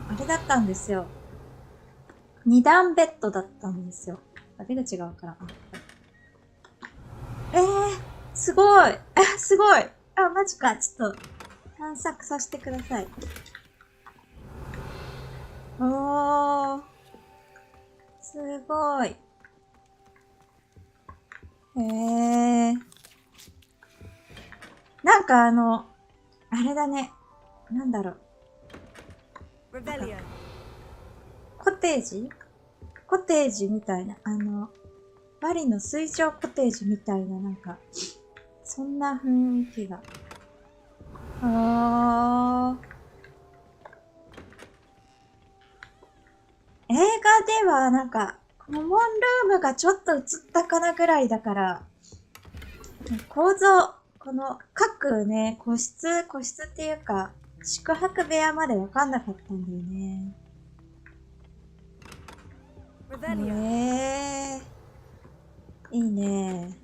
あれだったんですよ。二段ベッドだったんですよ。あ、出口がわからん。すごい。すごい。あ、マジか。ちょっと、探索させてください。おー。すごい。へえ。なんかあれだね。なんだろう。 Revelio. コテージみたいな。バリの水上コテージみたいな、なんか、そんな雰囲気が。あー。映画ではなんか、コモンルームがちょっと映ったかなぐらいだから、構造、この各ね、個室っていうか、宿泊部屋までわかんなかったんだよね。いいね。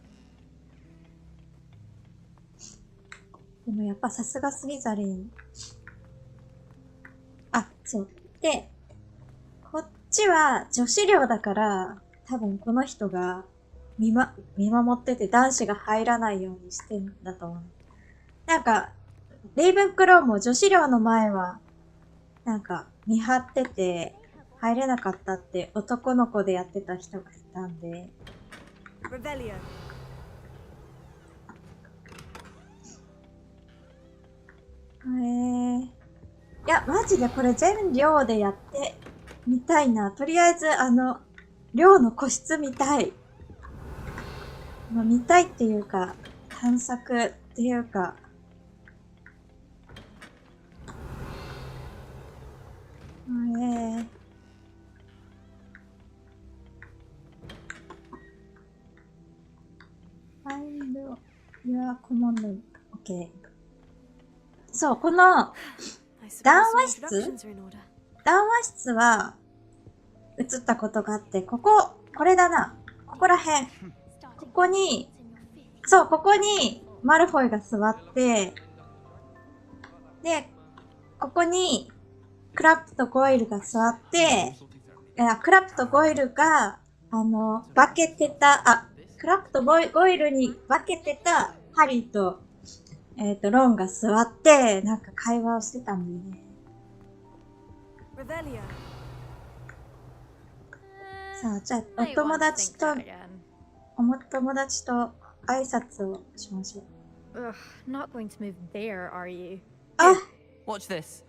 でもやっぱさすがスリザリン。あ、そう。で、こっちは女子寮だから、多分この人が見守ってて男子が入らないようにしてんだと思う。なんか、レイブンクローも女子寮の前は、なんか見張ってて、入れなかったって男の子でやってた人がいたんで。いや、マジでこれ全寮でやってみたいな。とりあえず、寮の個室見たい。まあ、見たいっていうか、探索っていうか。Find your common room. OK。そう、この、談話室は、映ったことがあって、これだな。ここら辺。ここに、マルフォイが座って、で、ここに、クラップとゴイルが座って、クラップとゴイルが、化けてた、クラップとゴイルに化けてたハリーと、ロンが座って、なんか会話をしてたんだよね。さあ、じゃあ、お友達と挨拶をしましょう。Not going to move there, are you? あ、Watch this.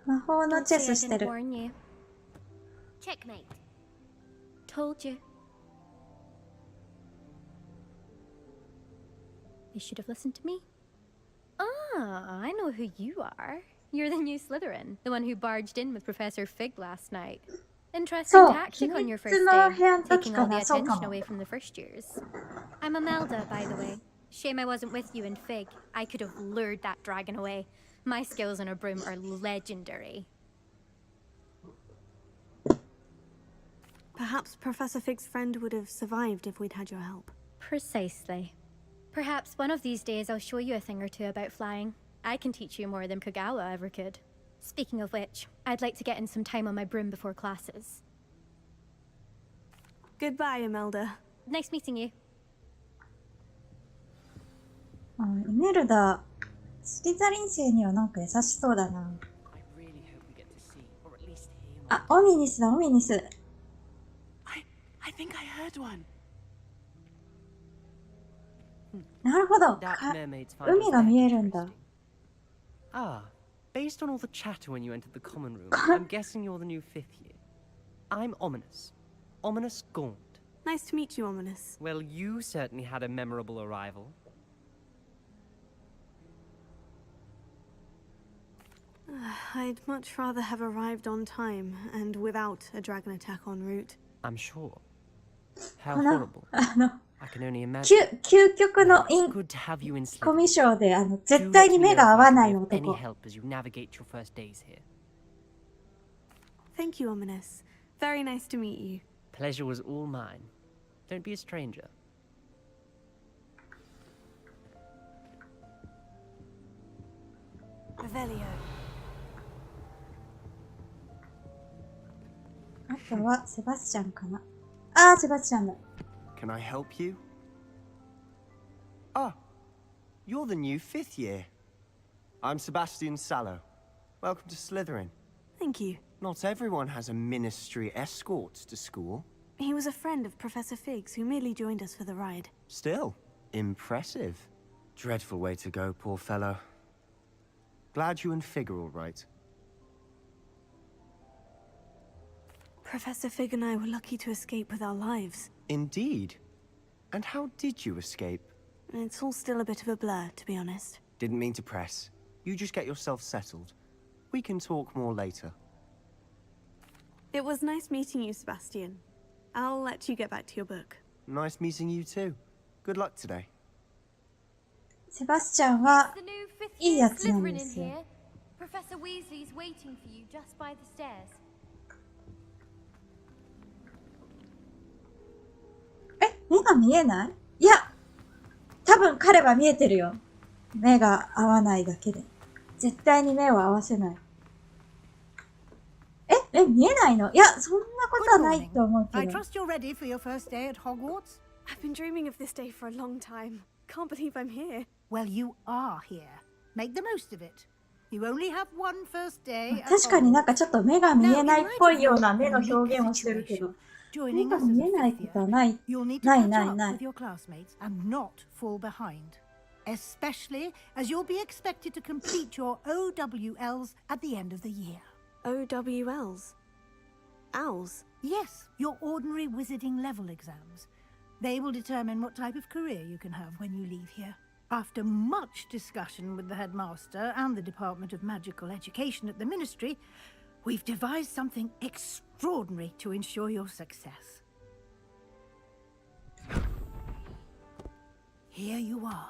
魔法のチェスしてる。Checkmate. Told you. You should have listened to me. Ah, I know who you are. You're the new Slytherin, the one who barged in with Professor Fig last night. Interesting tactic on your first day, taking all the attention away from the first years. I'm Imelda, by the way. Shame I wasn't with you in Fig. I could have lured that dragon away. My skills on a broom are legendary. Perhaps Professor Fig's friend would have survived if we'd had your help. Precisely. Perhaps one of these days I'll show you a thing or two about flying. I can teach you more than Kagawa ever could. Speaking of which, I'd like to get in some time on my broom before classes. Goodbye, Imelda. Nice meeting you. イメルダ、スリザリン生にはなんか優しそうだな。あ、オミニスだ、オミニス。I think I heard one. なるほど。海が見えるんだ。Ah, based on all the chatter when you entered the common room, I'm guessing you're the new 5th year. I'm Ominous. Ominous Gaunt. Nice to meet you, Ominous. Well, you certainly had a memorable arrival. I'd much rather have arrived on time and without a dragon attack en route. I'm sure. How horrible. I can only imagine. 究極のコミュ障で、絶対に目が合わない男。Any help as you navigate your first days here. Thank you, Ominous. Very nice to meet you. Pleasure was all mine. Don't be a stranger. Revelio. あとはセバスチャンかな。あー、セバスチャンだ。Can I help you? Ah, you're the new 5th year. I'm Sebastian Sallow. Welcome to Slytherin. Thank you. Not everyone has a ministry escort to school. He was a friend of Professor Fig's who merely joined us for the ride. Still, impressive. Dreadful way to go, poor fellow. Glad you and Fig are all right. Professor Fig and I were lucky to escape with our lives. Indeed. And how did you escape? It's all still a bit of a blur, to be honest. Didn't mean to press. You just get yourself settled. We can talk more later. It was nice meeting you, Sebastian. I'll let you get back to your book. Nice meeting you too. Good luck today. セバスチャンはいいやつなんですよ。Professor Weasley's waiting for you just by the stairs. 目が見えない？いや、多分彼は見えてるよ。目が合わないだけで。絶対に目を合わせない。見えないの？いや、そんなことはないと思うけど。I trust you're ready for your first day at Hogwarts? I've been dreaming of this day for a long time. Can't believe I'm here. Well, you are here. Make the most of it. You only have one first day at 確かになんかちょっと目が見えないっぽいような目の表現をしてるけど、目が見えないことはない。ないないない。Especially as you'll be expected to complete your OWLs at the end of the year. OWLs? Owls? Yes, your ordinary wizarding level exams. They will determine what type of career you can have when you leave here. After much discussion with the headmaster and the Department of Magical Education at the Ministry, we've devised something extraordinary to ensure your success. Here you are.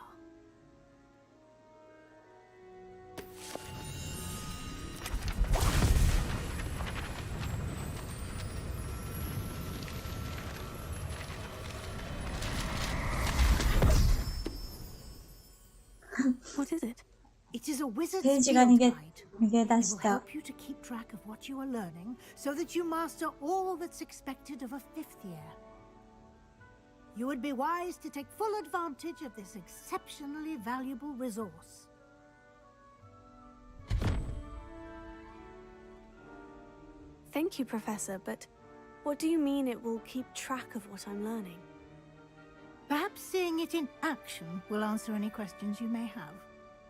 What is it? It is a wizard's ページ field が逃げ guide. 出 It し will た。 help you to keep track of what you are learning so that you master all that's expected of a fifth year. You would be wise to take full advantage of this exceptionally valuable resource. Thank you, Professor, but what do you mean it will keep track of what I'm learning? Perhaps seeing it in action will answer any questions you may have.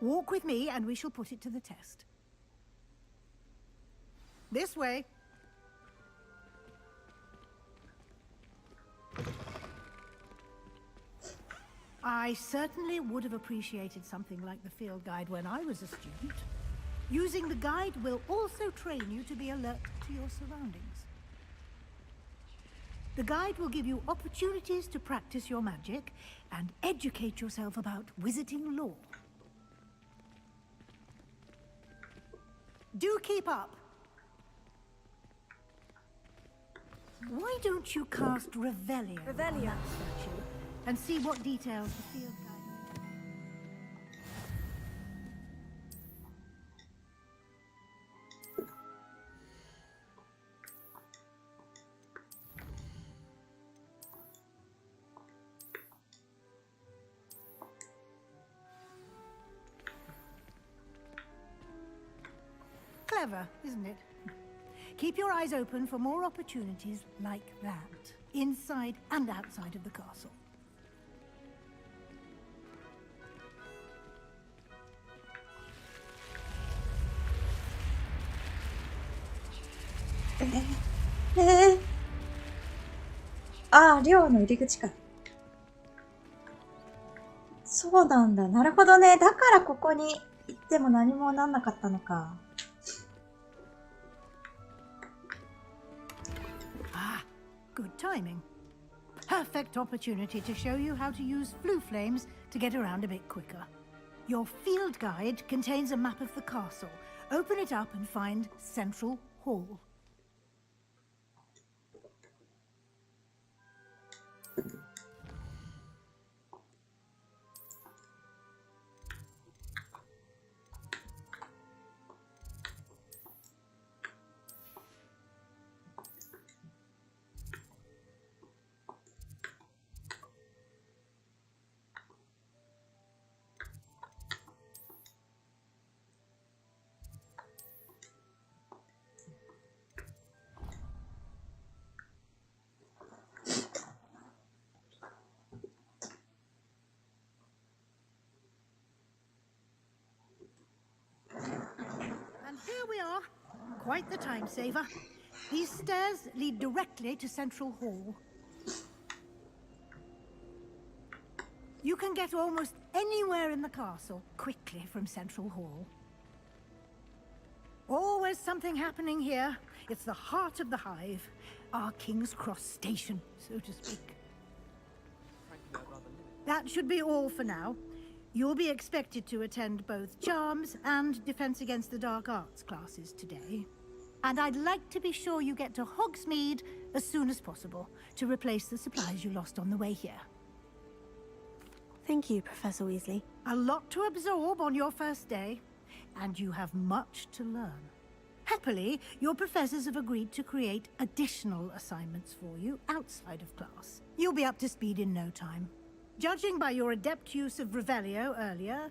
Walk with me and we shall put it to the test. This way. I certainly would have appreciated something like the field guide when I was a student. Using the guide will also train you to be alert to your surroundings. The guide will give you opportunities to practice your magic and educate yourself about wizarding lore. Do keep up. Why don't you cast Revelio on that statue and see what details the field guide... Clever, isn't it? Keep your eyes open for more opportunities like that, inside and outside of the castle. Ah, 寮の入り口か。そうなんだ。なるほどね。だからここに行っても何もなんなかったのか。Good timing. Perfect opportunity to show you how to use flue flames to get around a bit quicker. Your field guide contains a map of the castle. Open it up and find Central Hall. And here we are. Quite the time saver. These stairs lead directly to Central Hall. You can get almost anywhere in the castle quickly from Central Hall. Always something happening here. It's the heart of the hive. Our King's Cross station, so to speak. That should be all for now. You'll be expected to attend both Charms and Defense Against the Dark Arts classes today. And I'd like to be sure you get to Hogsmeade as soon as possible to replace the supplies you lost on the way here. Thank you, Professor Weasley. A lot to absorb on your first day, and you have much to learn. Happily, your professors have agreed to create additional assignments for you outside of class. You'll be up to speed in no time. Judging by your adept use of Revelio earlier,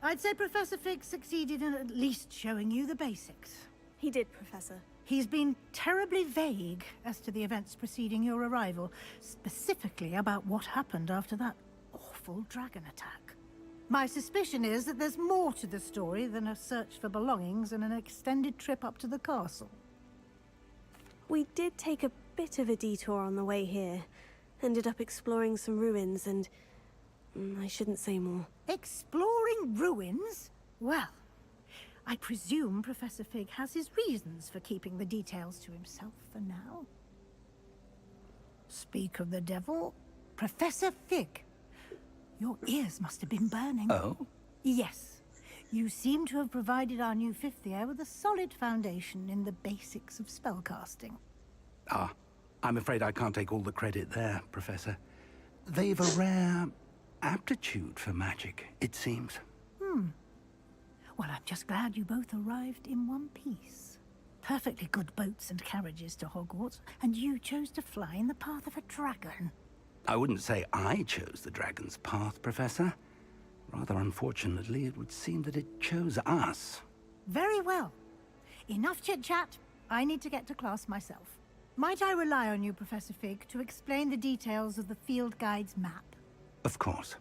I'd say Professor Fig succeeded in at least showing you the basics. He did, Professor. He's been terribly vague as to the events preceding your arrival, specifically about what happened after that awful dragon attack. My suspicion is that there's more to the story than a search for belongings and an extended trip up to the castle. We did take a bit of a detour on the way here. Ended up exploring some ruins and... I shouldn't say more. Exploring ruins? Well, I presume Professor Fig has his reasons for keeping the details to himself for now. Speak of the devil, Professor Fig. Your ears must have been burning. Oh? Yes. You seem to have provided our new fifth year with a solid foundation in the basics of spellcasting. Ah, I'm afraid I can't take all the credit there, Professor. They've a rare aptitude for magic, it seems. Well, I'm just glad you both arrived in one piece. Perfectly good boats and carriages to Hogwarts, and you chose to fly in the path of a dragon. I wouldn't say I chose the dragon's path, Professor. Rather unfortunately, it would seem that it chose us. Very well. Enough chit-chat. I need to get to class myself. Might I rely on you, Professor Fig, to explain the details of the field guide's map? Of course.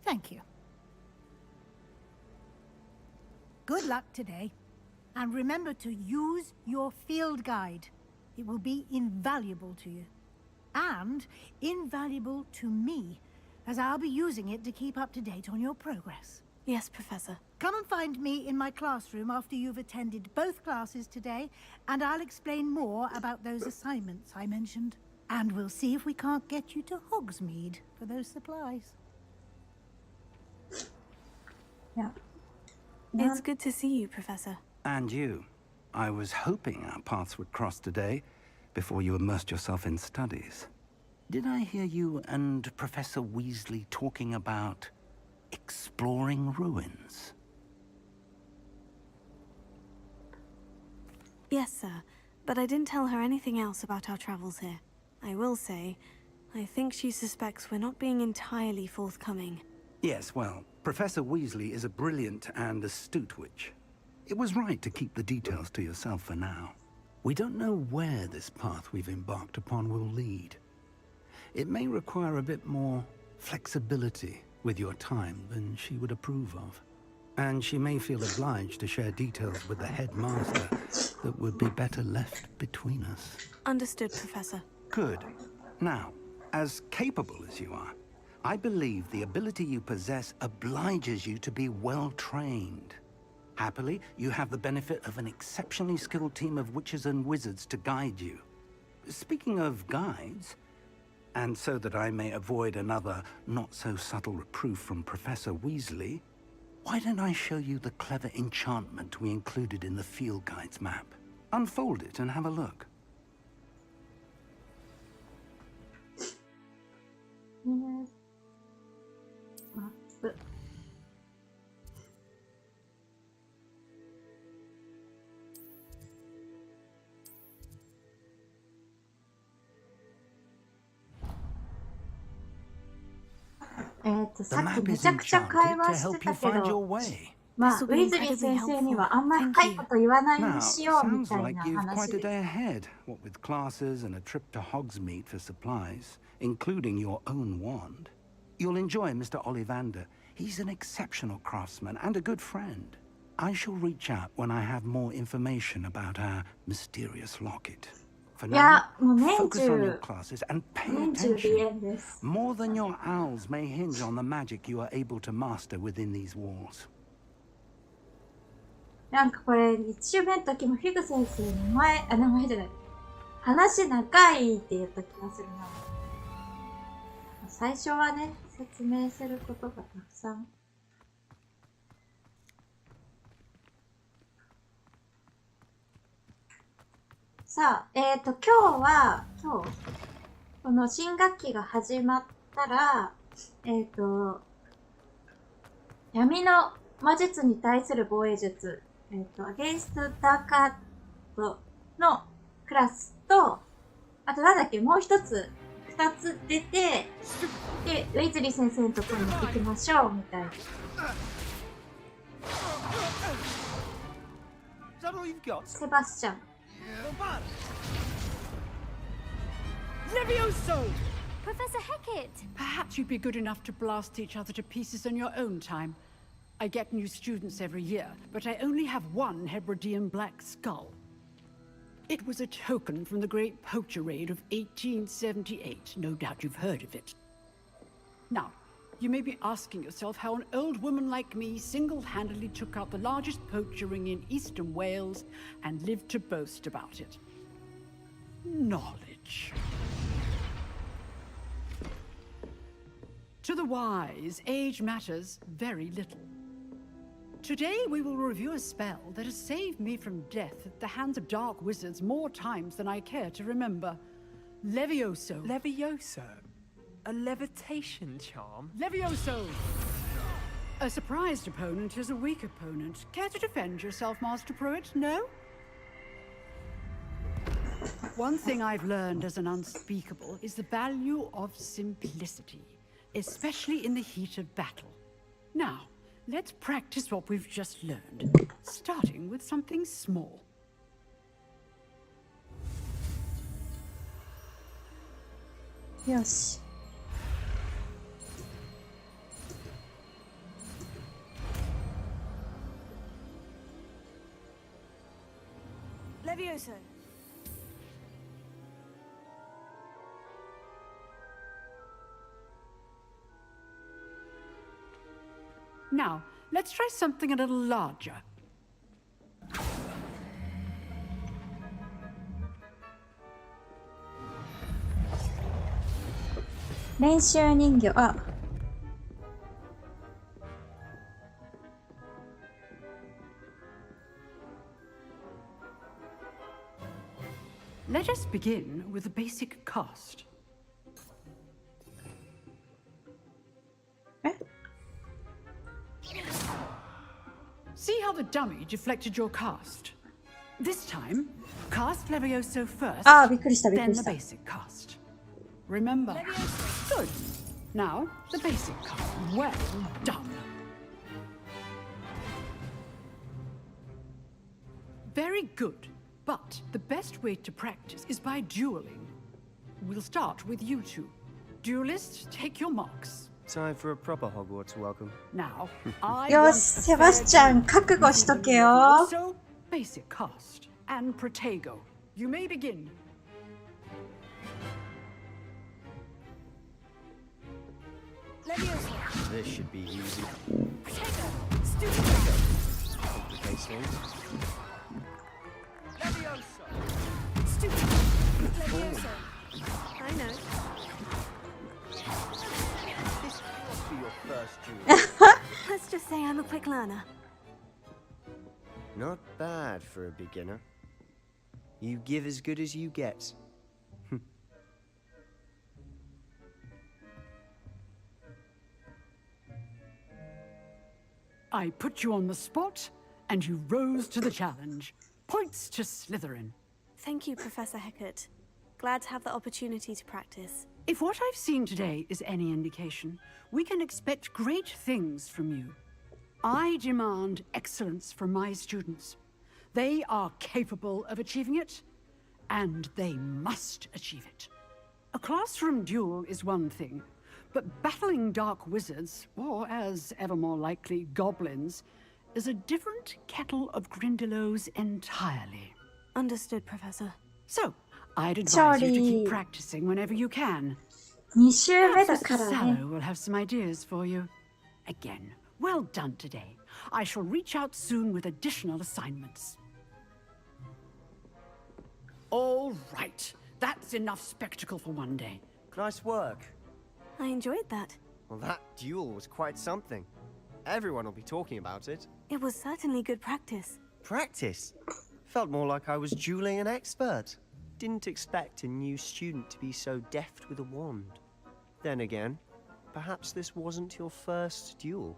Thank you. Good luck today. And remember to use your field guide. It will be invaluable to you. And invaluable to me, as I'll be using it to keep up to date on your progress. Yes, Professor. Come and find me in my classroom after you've attended both classes today, and I'll explain more about those assignments I mentioned. And we'll see if we can't get you to Hogsmeade for those supplies. Yeah. It's good to see you, Professor. And you. I was hoping our paths would cross today, before you immersed yourself in studies. Did I hear you and Professor Weasley talking about exploring ruins? Yes, sir. But I didn't tell her anything else about our travels here. I will say, I think she suspects we're not being entirely forthcoming. Yes, well, Professor Weasley is a brilliant and astute witch. It was right to keep the details to yourself for now. We don't know where this path we've embarked upon will lead. It may require a bit more flexibility with your time than she would approve of. And she may feel obliged to share details with the headmaster that would be better left between us. Understood, Professor. Good. Now, as capable as you are, I believe the ability you possess obliges you to be well-trained. Happily, you have the benefit of an exceptionally skilled team of witches and wizards to guide you. Speaking of guides, and so that I may avoid another not-so-subtle reproof from Professor Weasley, why don't I show you the clever enchantment we included in the field guide's map? Unfold it and have a look.さっきめちゃくちゃ会話してたけど、まあ、ウィズリー先生にはあんまり深いこと言わないようにしようみたいな話です。What with classes and a trip to Hogsmeade for supplies, including your own wand. You'll enjoy Mr. Ollivander. He's an exceptional craftsman and a good friend. I shall reach out when I have more information about our mysterious locket. For now, focus on your classes and pay attention. More than your owls may hinge on the magic you are able to master within these walls. なんかこれ、1周目の時もフィグ先生名前じゃない。話長いって言った気がするな。最初はね、説明することがたくさん。さあ、今日、この新学期が始まったら、闇の魔術に対する防衛術、Against Dark Art のクラスと、あとなんだっけ、もう一つ、二つ出て、で、ウェイズリー先生のところに行きましょう、みたいな。セバスチャン。Levioso! Professor Hecat! Perhaps you'd be good enough to blast each other to pieces in your own time. I get new students every year, but I only have one Hebridean black skull. It was a token from the Great Poacher Raid of 1878. No doubt you've heard of it. Now, you may be asking yourself how an old woman like me single-handedly took out the largest poacher ring in eastern Wales and lived to boast about it. Knowledge. To the wise, age matters very little. Today we will review a spell that has saved me from death at the hands of dark wizards more times than I care to remember. Levioso. Levioso? A levitation charm? Levioso! A surprised opponent is a weak opponent. Care to defend yourself, Master Pruitt? No? One thing I've learned as an unspeakable is the value of simplicity, especially in the heat of battle. Now, let's practice what we've just learned, starting with something small. Yes. Levioso. Now, let's try something a little larger. Let us begin with a basic cast. See how the dummy deflected your cast? This time, cast Levioso first, then the basic cast. Remember? Good. Now, the basic cast. Well done. Very good. But the best way to practice is by dueling. We'll start with you two. Duelists, take your marks. Time for a proper Hogwarts welcome. Now, I よし、セバスチャン、覚悟しとけよ。 So, basic cast and Protego. You may begin. Levioso. This should be easy. Protego. Stupid. Complicate things. Levioso. Stupid. Levioso. I know. This must be your first duel. Let's just say I'm a quick learner. Not bad for a beginner. You give as good as you get. I put you on the spot, and you rose to the challenge. Points to Slytherin. Thank you, Professor Hecat. Glad to have the opportunity to practice. If what I've seen today is any indication, we can expect great things from you. I demand excellence from my students. They are capable of achieving it, and they must achieve it. A classroom duel is one thing, but battling dark wizards, or as ever more likely, goblins, is a different kettle of Grindylows entirely. Understood, Professor. So, I'd advise you to keep practicing whenever you can. 2周目だ Perhaps か Mr. らね。 Sallow will have some ideas for you. Again, Well done today. I shall reach out soon with additional assignments. All right. That's enough spectacle for one day. Nice work. I enjoyed that. Well, that duel was quite something. Everyone will be talking about it. It was certainly good practice. Practice? Felt more like I was dueling an expert. Didn't expect a new student to be so deft with a wand. Then again, perhaps this wasn't your first duel.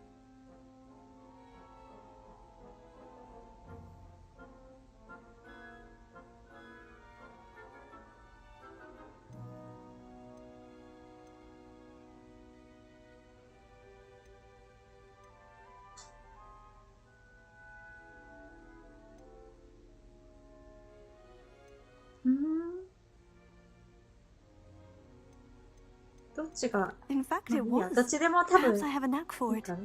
In fact, it まあいいや、 was. どっちでも多分 Perhaps I have a knack for いい it. かな。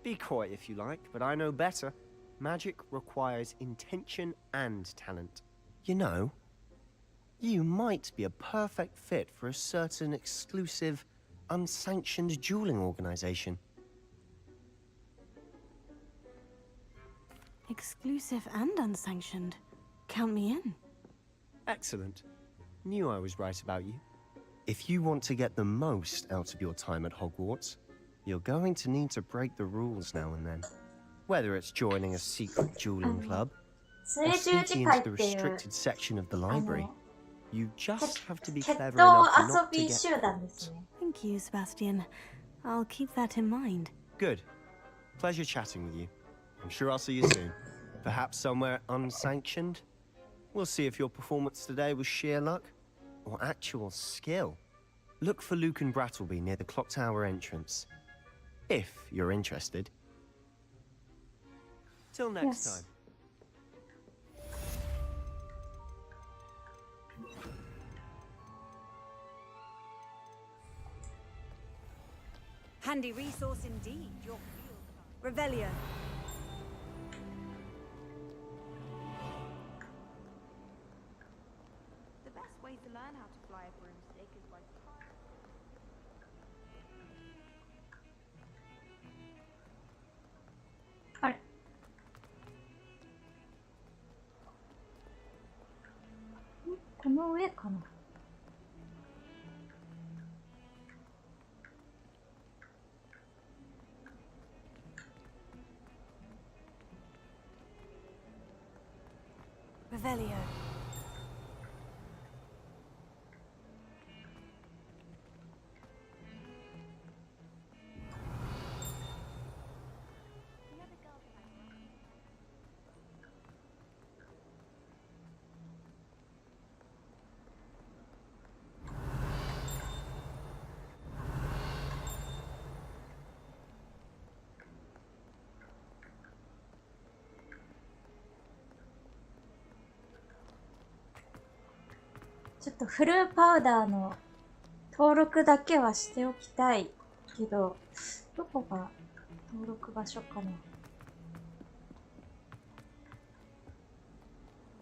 Be quiet if you like, but I know better. Magic requires intention and talent. You know, you might be a perfect fit for a certain exclusive, unsanctioned dueling organization. Exclusive and unsanctioned. Count me in. Excellent. Knew I was right about you. If you want to get the most out of your time at Hogwarts, you're going to need to break the rules now and then. Whether it's joining a secret dueling club, or sneaking into the restricted section of the library, you just have to be clever enough not to get caught. Thank you, Sebastian. I'll keep that in mind. Good. Pleasure chatting with you. I'm sure I'll see you soon. Perhaps somewhere unsanctioned? We'll see if your performance today was sheer luck or actual skill. Look for Luke and Brattleby near the clock tower entrance. If you're interested. Till next time. Handy resource indeed, your field. Revelio. The best way to learn how to fly a broomstick is by あれ、この上かな。Revelio.ちょっとフルーパウダーの登録だけはしておきたいけど、どこが登録場所かな。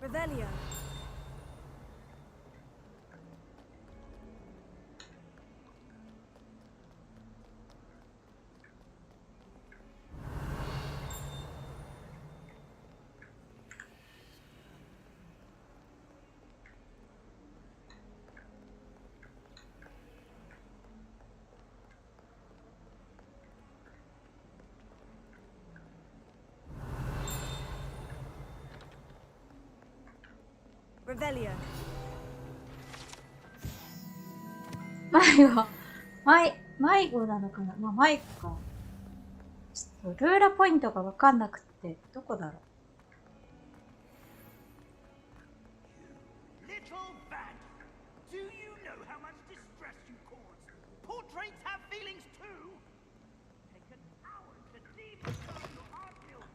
Revelio. Revelio. 迷子なのかな。まあ迷子か。ちょっとルーラポイントがわかんなくって、どこだろう。Little bag. Do you know how much distress you cause? Portraits have feelings too. Take an hour to decode your art building.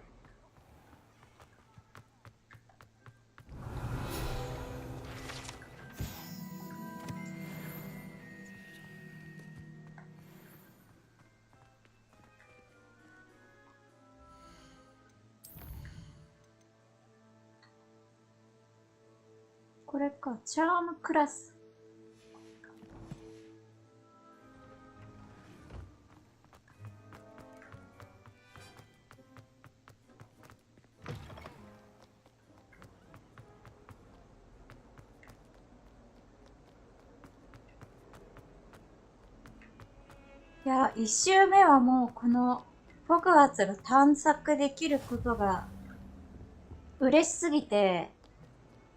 これか、チャームクラス。いや、一周目はもうこのホグワーツが探索できることが嬉しすぎて、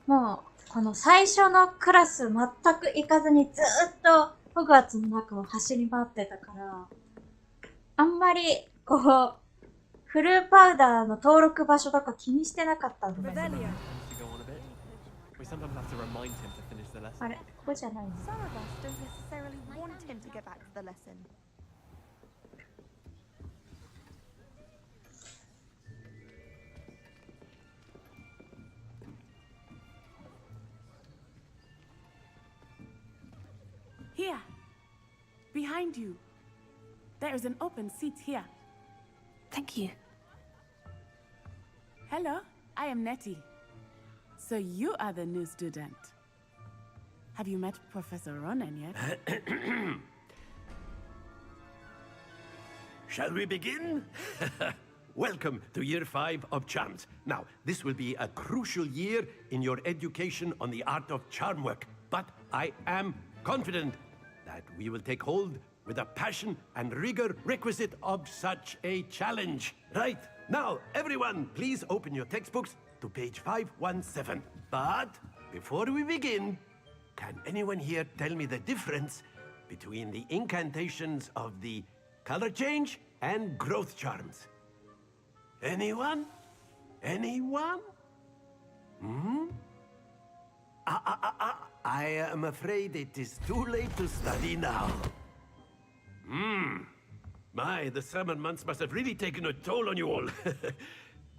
もうこの最初のクラス全く行かずにずーっとホグワーツの中を走り回ってたから、あんまりこうフルーパウダーの登録場所とか気にしてなかったんだけど。あれ、ここじゃないの？ Some of us don't necessarily want him to get back to the lesson. Here, behind you. There is an open seat here. Thank you. Hello, I am Nettie. So you are the new student. Have you met Professor Ronan yet? Shall we begin? Welcome to Year 5 of Charms. Now, this will be a crucial year in your education on the art of charm work, but I am confident that we will take hold with the passion and rigor requisite of such a challenge. Right, now, everyone, please open your textbooks to page 517. But before we begin, can anyone here tell me the difference between the incantations of the color change and growth charms? Anyone? Anyone? I am afraid it is too late to study now. My, the summer months must have really taken a toll on you all.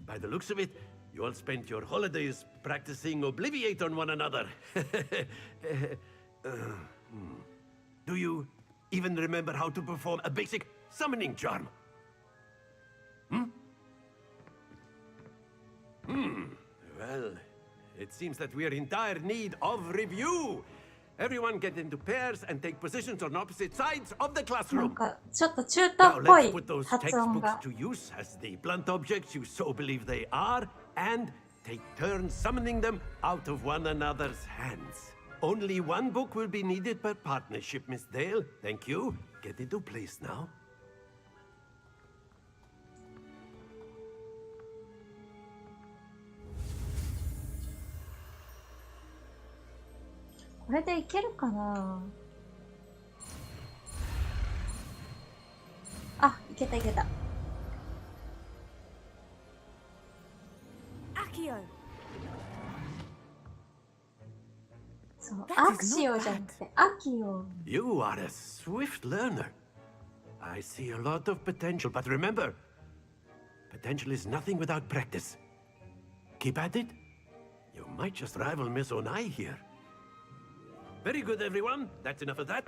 By the looks of it, you all spent your holidays practicing Obliviate on one another. Do you even remember how to perform a basic summoning charm? Well, it seems that we are in dire need of review. Everyone get into pairs and take positions on opposite sides of the なん classroom. かちょっと中途 Now っぽ let's い put those 発音 textbooks が。 to use as the blunt objects you so believe they are, and take turns summoning them out of one another's hands. Only one book will be needed per partnership, Miss Dale. Thank you. Get into place now. これでいけるかなあ、いけたいけた。Accio! そう、アクシオじゃなくて、アキオ。You are a swift learner. I see a lot of potential, but remember, potential is nothing without practice. Keep at it. You might just rival Miss Onai here. Very good, everyone. That's enough of that.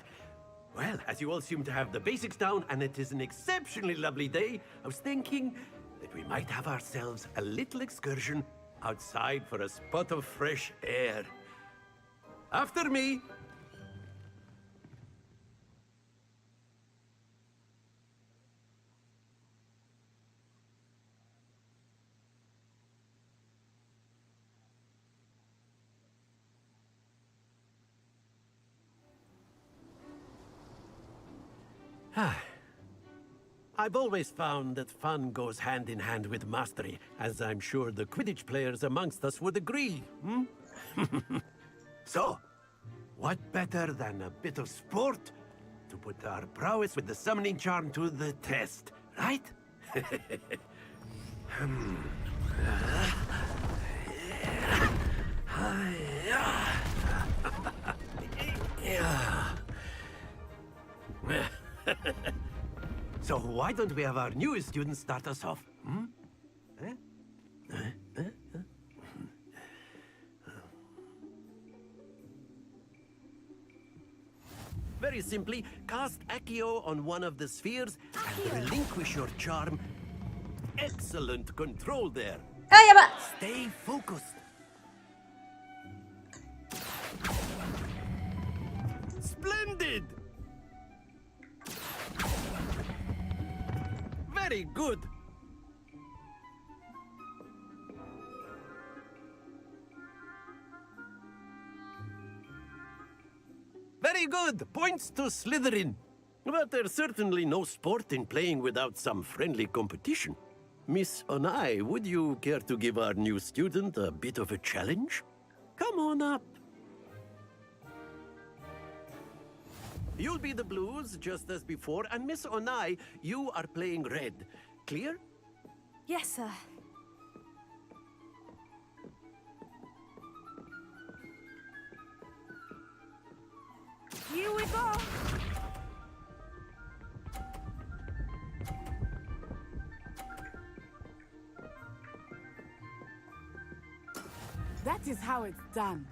Well, as you all seem to have the basics down, and it is an exceptionally lovely day, I was thinking that we might have ourselves a little excursion outside for a spot of fresh air. After me. I've always found that fun goes hand in hand with mastery, as I'm sure the Quidditch players amongst us would agree. So, what better than a bit of sport to put our prowess with the summoning charm to the test, right? So why don't we have our newest student start us off? Very simply, cast Accio on one of the spheres and relinquish your charm. Excellent control there. あ、やば Stay focused. Splendid! Very good. Very good. Points to Slytherin. But there's certainly no sport in playing without some friendly competition. Miss Onai, would you care to give our new student a bit of a challenge? Come on up. You'll be the blues, just as before, and Miss Onai, you are playing red. Clear? Yes, sir. Here we go! That is how it's done.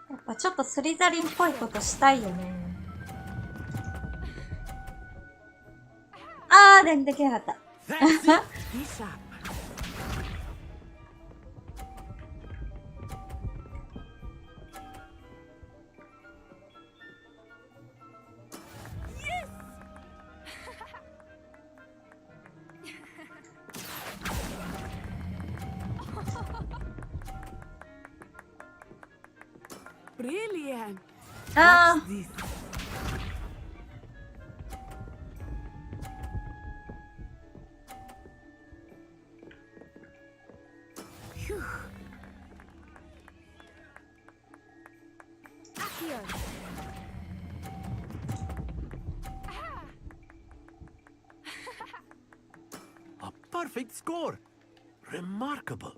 やっぱちょっとスリザリンっぽいことしたいよね。あー、できなかった。Brilliant. Ah. Watch this. Phew. Accio. A perfect score. Remarkable.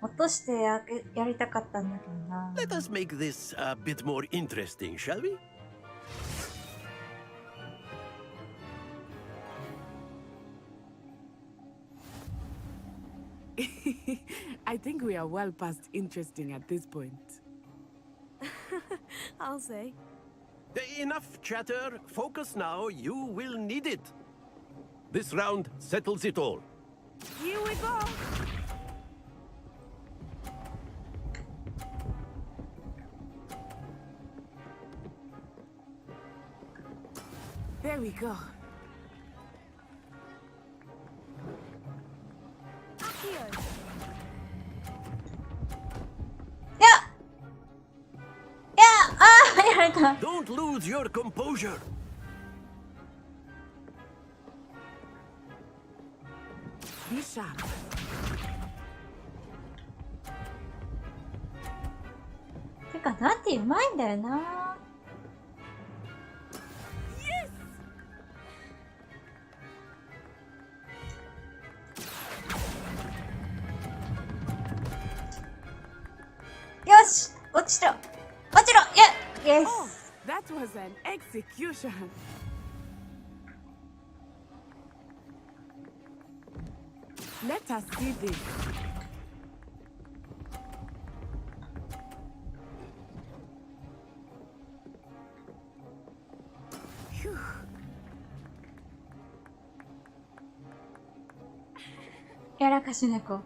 落としてやりたかったんだけどな。Let us make this a bit more interesting, shall we? I think we are well past interesting at this point. I'll say. Enough chatter. Focus now. You will need it. This round settles it all. Here we go. There we go. Accio. Don't lose your composure. Be sharp.てか、なんてうまいんだよな。よし、落ちろ。落ちろ。Yes. Oh, that was an execution. Let us see this. Phew. やらかし猫。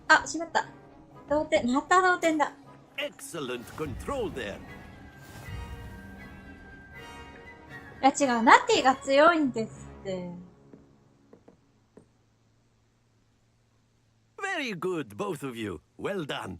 あ、しまった。同点、また同点だ。Excellent control there. いや違う、ナティが強いんですって。Very good, both of you. Well done.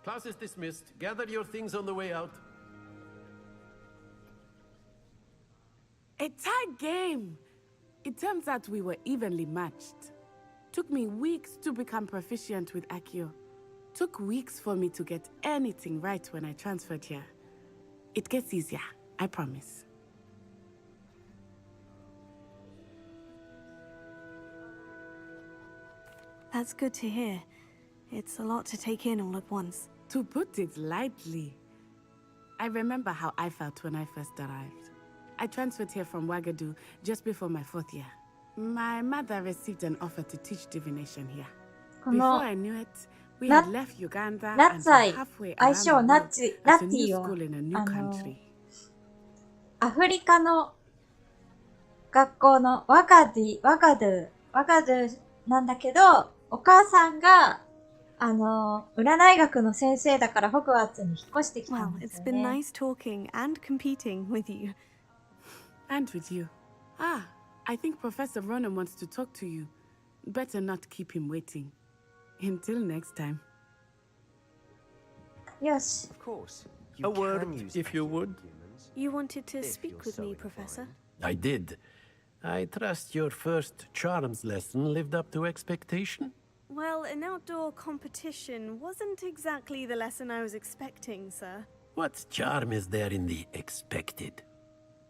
Class is dismissed. Gather your things on the way out. A tight game. It turns out we were evenly matched. Took me weeks to become proficient with Accio. Took weeks for me to get anything right when I transferred here. It gets easier, I promise. That's good to hear. It's a lot to take in all at once. To put it lightly, I remember how I felt when I first arrived. I transferred here from Wagadu just before my 4th year. My mother received an offer to teach divination here. Before I knew it, we had left Uganda and were halfway around the world at a new school in a new country. アフリカの学校のワガドゥなんだけど、お母さんが、占い学の先生だからホグワーツに引っ越してきたん Well, です it's よ been ね。 nice talking and competing with you. And with you. Ah, I think Professor Ronan wants to talk to you. Better not keep him waiting. Until next time. よし。 Of course. A word, if you would. You wanted to speak with me, Professor? I did. I trust your first charms lesson lived up to expectation? Well, an outdoor competition wasn't exactly the lesson I was expecting, sir. What charm is there in the expected?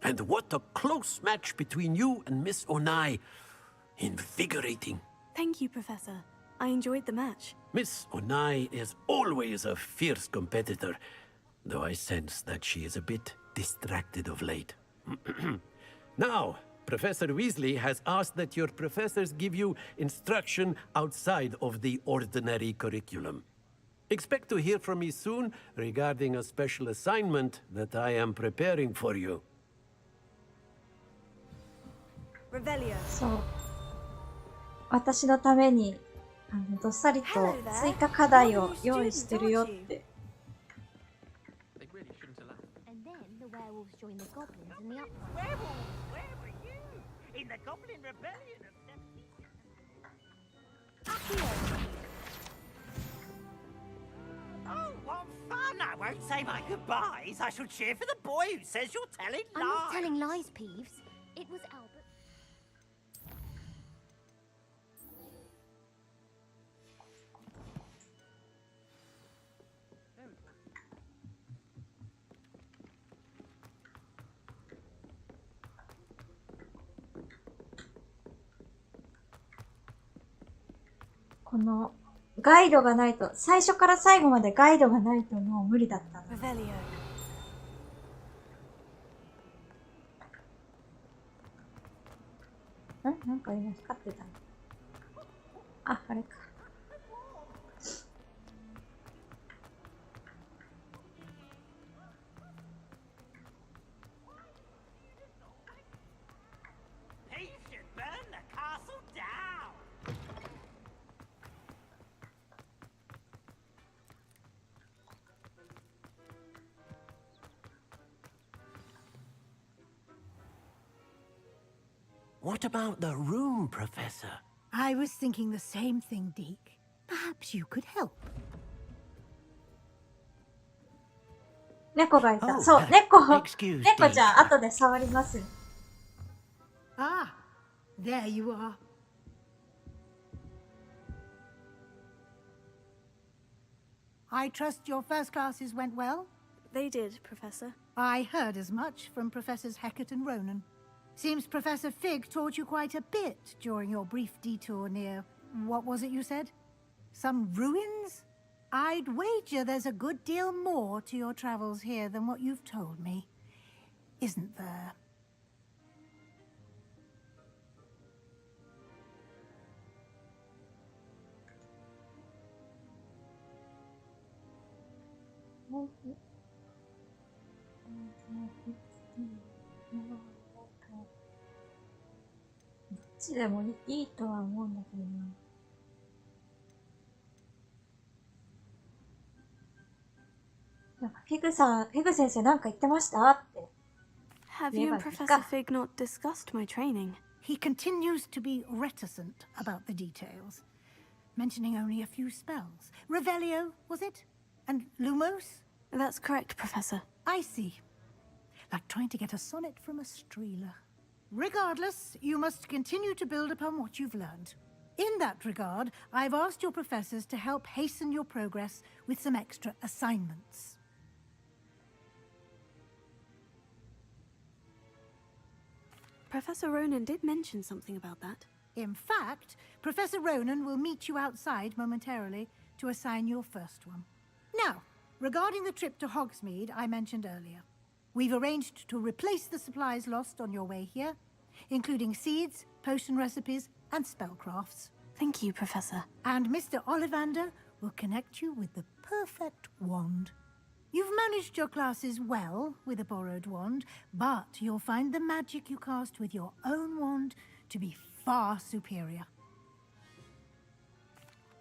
And what a close match between you and Miss Onai. Invigorating. Thank you, Professor. I enjoyed the match. Miss Onai is always a fierce competitor, though I sense that she is a bit distracted of late. Now, Professor Weasley has asked that your professors give you instruction outside of the ordinary curriculum. Expect to hear from me soon regarding a special assignment that I am preparing for you. Revelio. そう。私のために、どっさりと追加課題を用意してるよって。And then the werewolves joined the goblins in the uproar. Werewolves? Where were you? In the Goblin Rebellion of 17... Oh, what fun! I won't say my goodbyes. I shall cheer for the boy who says you're telling lies. I'm not telling lies, Peeves. It was Albert. このガイドがないと、最初から最後までガイドがないともう無理だったな。Revelio. なんか今光ってたの。あ、あれか。He should burn the castle down. What about the room, Professor? I was thinking the same thing, Deke. Perhaps you could help. 猫がいた。 Oh, そう、猫 excuse ちゃん、 me. 後で触りますよ。 Ah, there you are. I trust your first classes went well? They did, Professor. I heard as much from Professors Hecat and Ronan. Seems Professor Fig taught you quite a bit during your brief detour near... what was it you said? Some ruins? I'd wager there's a good deal more to your travels here than what you've told me. Isn't there? Mm-hmm. どっちでもいいとは思うんだけどな。なんかフィグ先生なんか言ってましたって。 Have you and Professor Fig not discussed my training? He continues to be reticent about the details, mentioning only a few spells. Revelio, was it? And Lumos? That's correct, Professor. I see. Like trying to get a sonnet from a streeler. Regardless, you must continue to build upon what you've learned. In that regard, I've asked your professors to help hasten your progress with some extra assignments. Professor Ronan did mention something about that. In fact, Professor Ronan will meet you outside momentarily to assign your first one. Now, regarding the trip to Hogsmeade I mentioned earlier, we've arranged to replace the supplies lost on your way here, including seeds, potion recipes, and spellcrafts. Thank you, Professor. And Mr. Ollivander will connect you with the perfect wand. You've managed your classes well with a borrowed wand, but you'll find the magic you cast with your own wand to be far superior.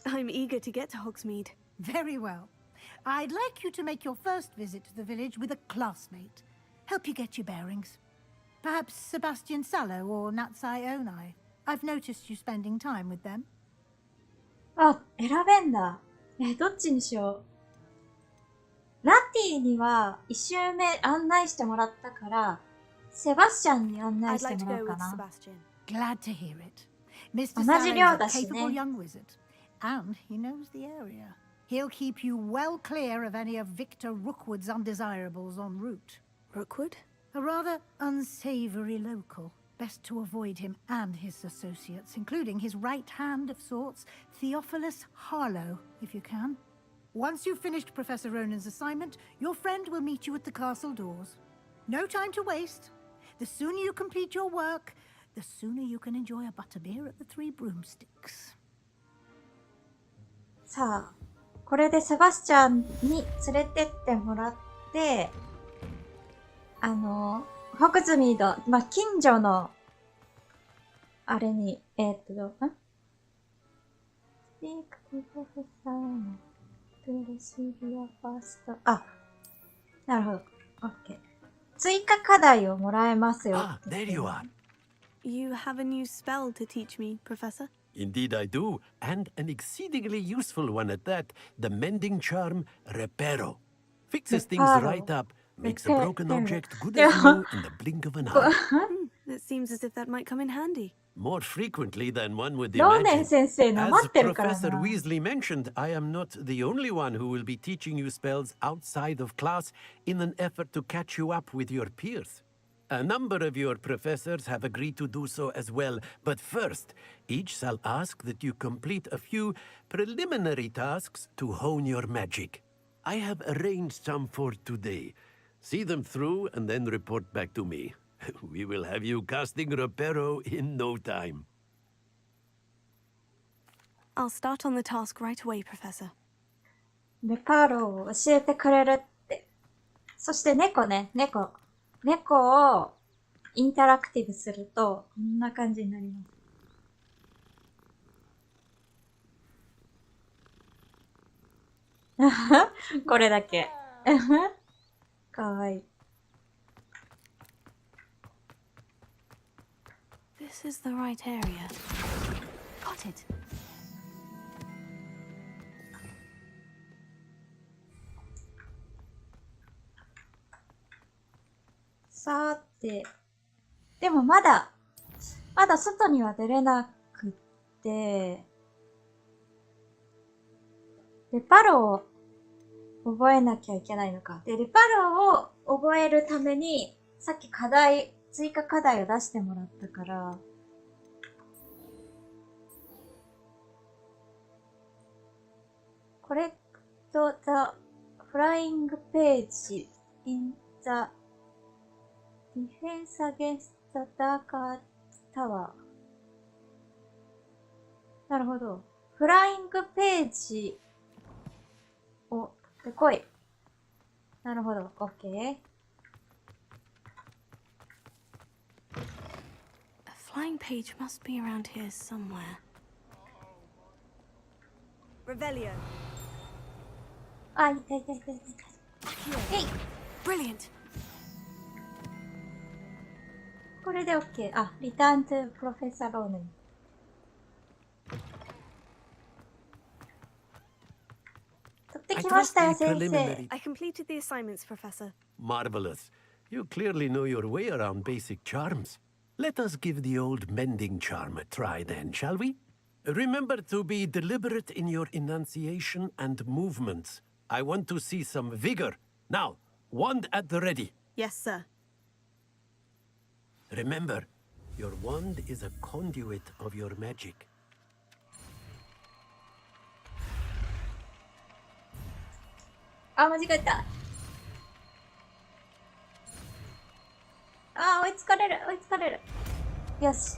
I'm eager to get to Hogsmeade. Very well. I'd like you to make your first visit to the village with a classmate. Help you get your bearings. Perhaps Sebastian Sallow or Natsai Onai. I've noticed you spending time with them. あ、選べんだ。どっちにしよう。ラティには一周目案内してもらったから、セバスチャンに案内してもらおうかな。Glad to hear it. Mr. 同じ Sallow 量 is a だし capable ね。 young wizard, and he knows the area. He'll keep you well clear of any of Victor Rookwood's undesirables en route. Rookwood? A rather unsavory local. Best to avoid him and his associates, including his right hand of sorts, Theophilus Harlow, if you can. Once you've finished Professor Ronan's assignment, your friend will meet you at the castle doors. No time to waste. The sooner you complete your work, the sooner you can enjoy a butterbeer at the Three Broomsticks. さあ、これでセバスチャンに連れてってもらって、ホグズミード、まあ、近所の、あれに、Speak to Professor to receive your first... あ、なるほど。OK。追加課題をもらえますよ。Ah, there you are. You have a new spell to teach me, Professor? Indeed I do, and an exceedingly useful one at that, the mending charm Reparo. Fixes things right up, makes a broken object good as new in the blink of an eye. It seems as if that might come in handy. More frequently than one would ローネン imagine. 先生なま As ってるから Professor な。 Weasley mentioned, I am not the only one who will be teaching you spells outside of class in an effort to catch you up with your peers. A number of your professors have agreed to do so as well, but first, each shall ask that you complete a few preliminary tasks to hone your magic. I have arranged some for today. See them through and then report back to me. We will have you casting Reparo in no time. I'll start on the task right away, Professor. レパーロを教えてくれるって。そして猫ね、猫をインタラクティブすると、こんな感じになります。これだけ。かわいい。This is the right area. Got it. さて、でもまだ外には出れなくって、レパロを覚えなきゃいけないのか。で、レパロを覚えるために、さっき追加課題を出してもらったから、Correct the flying page in the Defense against the Dark Tower。なるほど。フライングページを取ってこい。なるほど。OK。A flying page must be around here somewhere. Revelio. あ、いた。えい。Brilliant. これで OK。あ、Return to Professor Ronen。取ってきましたよ、先生。I completed the assignments, Professor. Marvelous. You clearly know your way around basic charms. Let us give the old mending charm a try then, shall we? Remember to be deliberate in your enunciation and movements. I want to see some vigor. Now, wand at the ready. Yes, sir. Remember, your wand is a conduit of your magic. あ、間違えた。あ、追いつかれる。よし。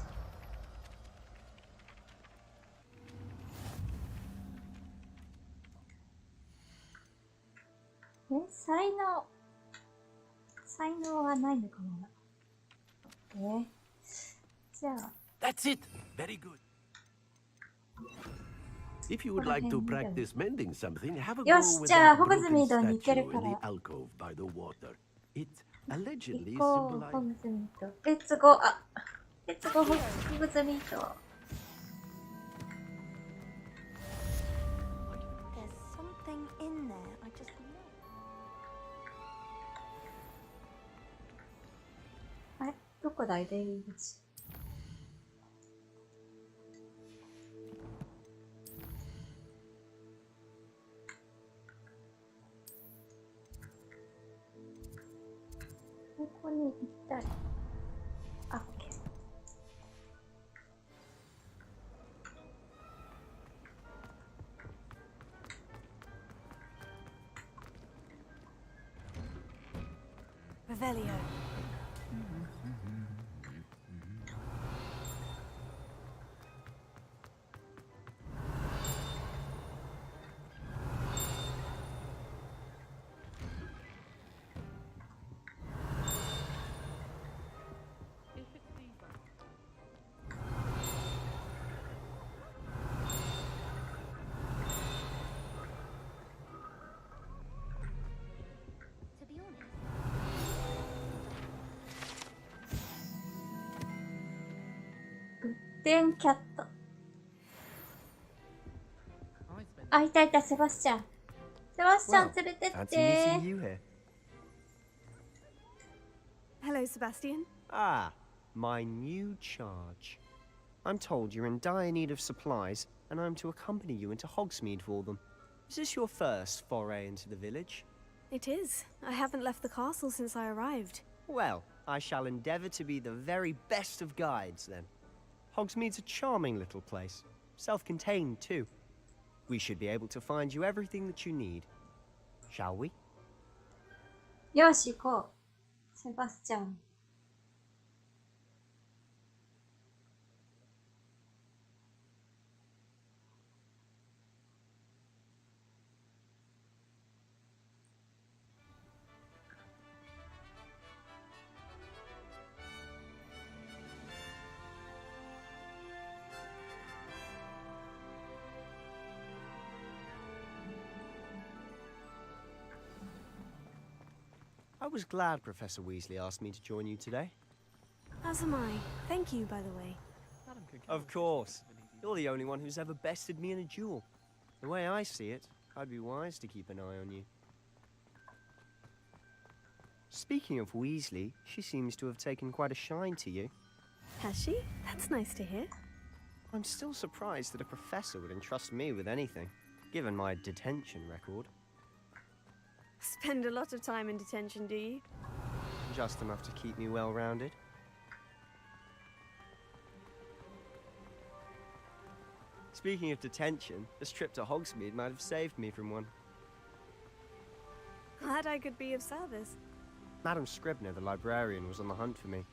才能はないのかな。じゃあ。That's it. Very good. If you would like to practice mending something, have a go with that broken statue in the alcove by the water. It allegedly symbolizes. Let's go. Let's go. ホグズミート。There's something in there. I just know. あれ、どこだい出入り口。ここに行ったり。あ、OK。Revelio. To be honest, デンキャット。あ、いたいた、セバスチャン。セバスチャン連れてって。 Hello, Sebastian. Ah, my new charge. I'm told you're in dire need of supplies, and I'm to accompany you into Hogsmeade for them. Is this your first foray into the village? It is. I haven't left the castle since I arrived. Well, I shall endeavour to be the very best of guides, then. Hogsmeade's a charming little place. Self-contained, too. We should be able to find you everything that you need. Shall we? よし、行こう。セバスチャン。I was glad Professor Weasley asked me to join you today. As am I. Thank you, by the way. Of course. You're the only one who's ever bested me in a duel. The way I see it, I'd be wise to keep an eye on you. Speaking of Weasley, she seems to have taken quite a shine to you. Has she? That's nice to hear. I'm still surprised that a professor would entrust me with anything, given my detention record. Spend a lot of time in detention, do you? Just enough to keep me well-rounded. Speaking of detention, this trip to Hogsmeade might have saved me from one. Glad I could be of service. Madam Scribner, the librarian, was on the hunt for me,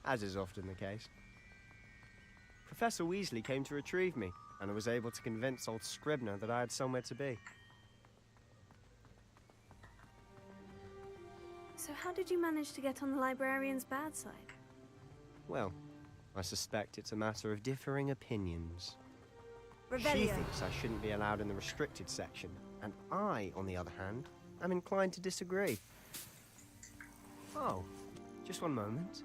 as is often the case. Professor Weasley came to retrieve me, and I was able to convince old Scribner that I had somewhere to be. So how did you manage to get on the librarian's bad side? Well, I suspect it's a matter of differing opinions. Revelio. She thinks I shouldn't be allowed in the restricted section, and I, on the other hand, am inclined to disagree. Oh, just one moment.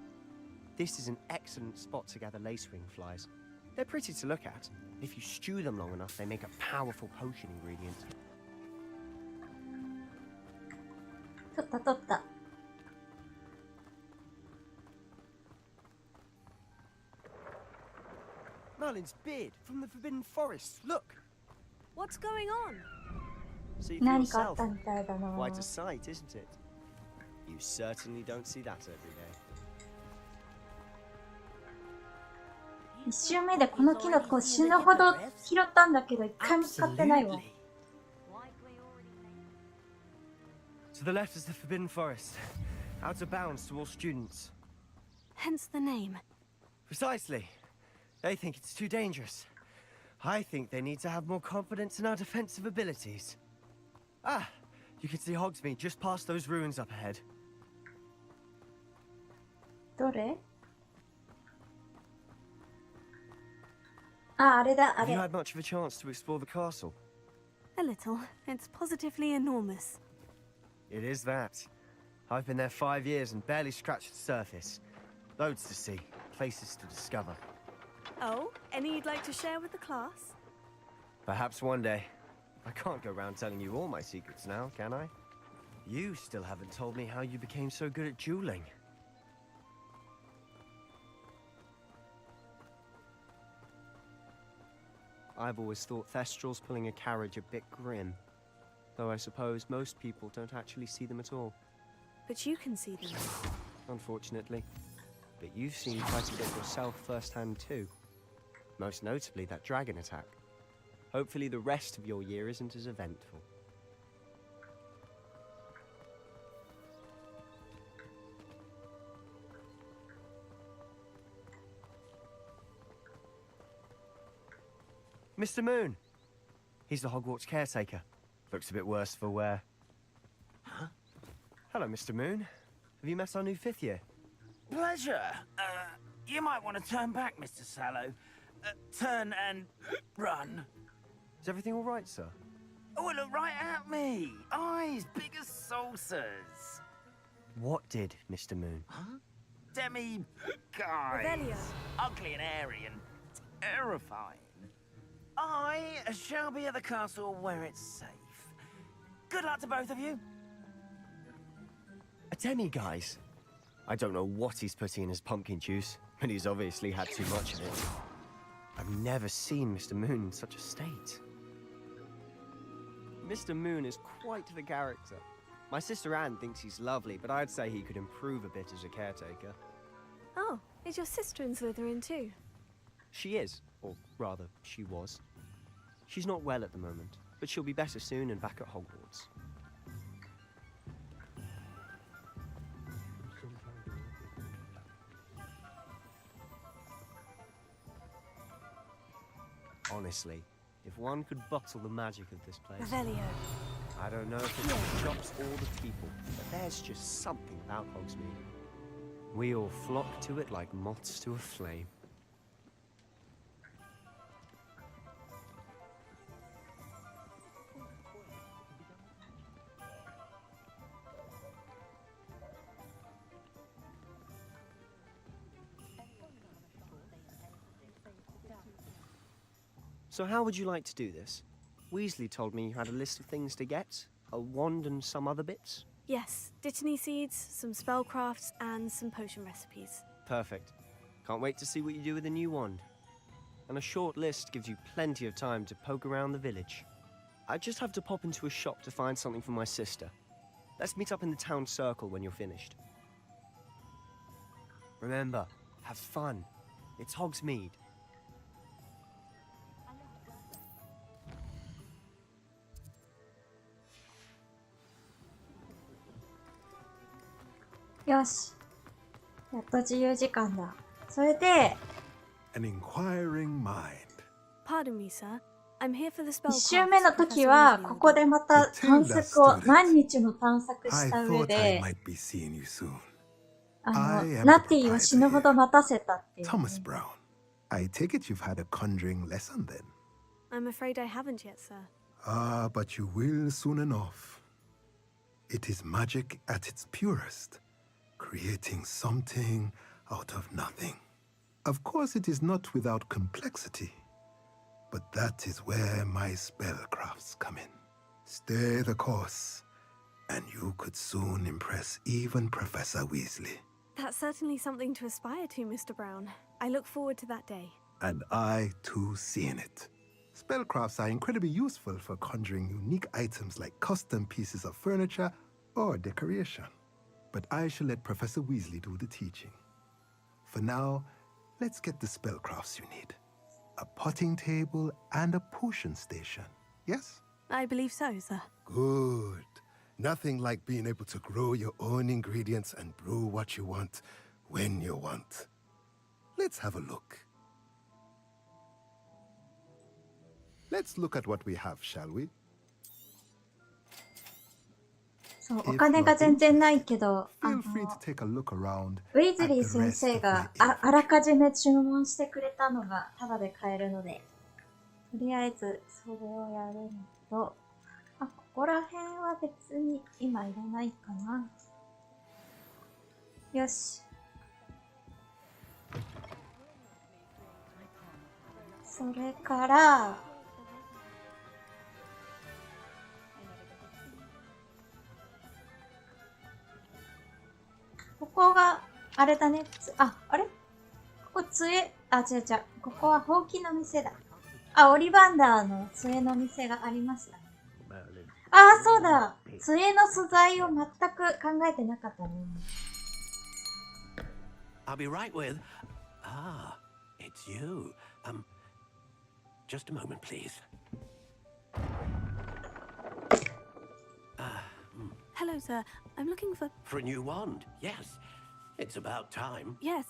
This is an excellent spot to gather lacewing flies. They're pretty to look at. If you stew them long enough, they make a powerful potion ingredient. 取った取った。Merlin's beard from the Forbidden Forest. Look. What's going on? See for 何かあっ yourself. たみたいだな。 Quite a sight, isn't it? You certainly don't see that every day. 一周目でこのキノコ死ぬほど拾ったんだけど一回も使ってないわ。 To the left is the Forbidden Forest. Out of bounds to all students. Hence the name. Precisely. They think it's too dangerous. I think they need to have more confidence in our defensive abilities. Ah, You can see Hogsmeade just past those ruins up ahead. どれ？あ、あれだ、あ Have you れ。 had much of a chance to explore the castle? A little. It's positively enormous. It is that. I've been there 5 years and barely scratched the surface. Loads to see, places to discover. Oh, any you'd like to share with the class? Perhaps one day. I can't go around telling you all my secrets now, can I? You still haven't told me how you became so good at dueling. I've always thought Thestrals pulling a carriage a bit grim. Though I suppose most people don't actually see them at all. But you can see them. Unfortunately. But you've seen quite a bit yourself firsthand too. Most notably that dragon attack. Hopefully the rest of your year isn't as eventful. Mr. Moon! He's the Hogwarts caretaker. Looks a bit worse for wear. Huh? Hello, Mr. Moon. Have you met our new 5th year? Pleasure. You might want to turn back, Mr. Sallow. Turn and run. Is everything all right, sir? Oh, look right at me. Eyes big as saucers. What did, Mr. Moon? Huh? Demi guys. Revelio. Ugly and airy and terrifying. I shall be at the castle where it's safe. Good luck to both of you. A demi-guise? I don't know what he's putting in his pumpkin juice, but he's obviously had too much of it. I've never seen Mr. Moon in such a state. Mr. Moon is quite the character. My sister Anne thinks he's lovely, but I'd say he could improve a bit as a caretaker. Oh, is your sister in Slytherin too? She is, or rather, she was. She's not well at the moment, but she'll be better soon and back at Hogwarts. Honestly, if one could bottle the magic of this place... Revelio. I don't know if it's the shops or the people, but there's just something about Hogsmeade. We all flock to it like moths to a flame. So how would you like to do this? Weasley told me you had a list of things to get, a wand and some other bits. Yes, Dittany seeds, some spellcrafts, and some potion recipes. Perfect. Can't wait to see what you do with the new wand. And a short list gives you plenty of time to poke around the village. I just have to pop into a shop to find something for my sister. Let's meet up in the town circle when you're finished. Remember, have fun. It's Hogsmeade. よし。やっと自由時間だ。それで、 An inquiring mind. Pardon me, sir. I'm here for the 1週目の時は、ここでまた探索を、何日も探索した上で、ナティを死ぬほど待たせたっていう、ね。Thomas Brown, I take it you've had a conjuring lesson then? I'm afraid I haven't yet, sir. Ah, but you will soon enough. It is magic at its purest, creating something out of nothing. Of course, it is not without complexity, but that is where my spellcrafts come in. Stay the course, and you could soon impress even Professor Weasley. That's certainly something to aspire to, Mr. Brown. I look forward to that day. And I, too, see in it. Spellcrafts are incredibly useful for conjuring unique items like custom pieces of furniture or decoration. But I shall let Professor Weasley do the teaching. For now, let's get the spellcrafts you need. A potting table and a potion station, yes? I believe so, sir. Good. Nothing like being able to grow your own ingredients and brew what you want, when you want. Let's have a look. Let's look at what we have, shall we? そう、お金が全然ないけど、Feel free to take a look around ウィズリー at the 先 rest 生 of が my あらかじめ注文してくれたのがタダで買えるので、とりあえずそれをやるのと、ここら辺は別に今いらないかな。よし。それから、ここが、あれだね。あれここ杖、違う違う。ここはほうきの店だ。オリバンダーの杖の店がありましたね。そうだ。杖の素材を全く考えてなかったね。I'll be right with. It's you. Just a moment, please. Hello, sir. I'm looking for... For a new wand, yes. It's about time. Yes,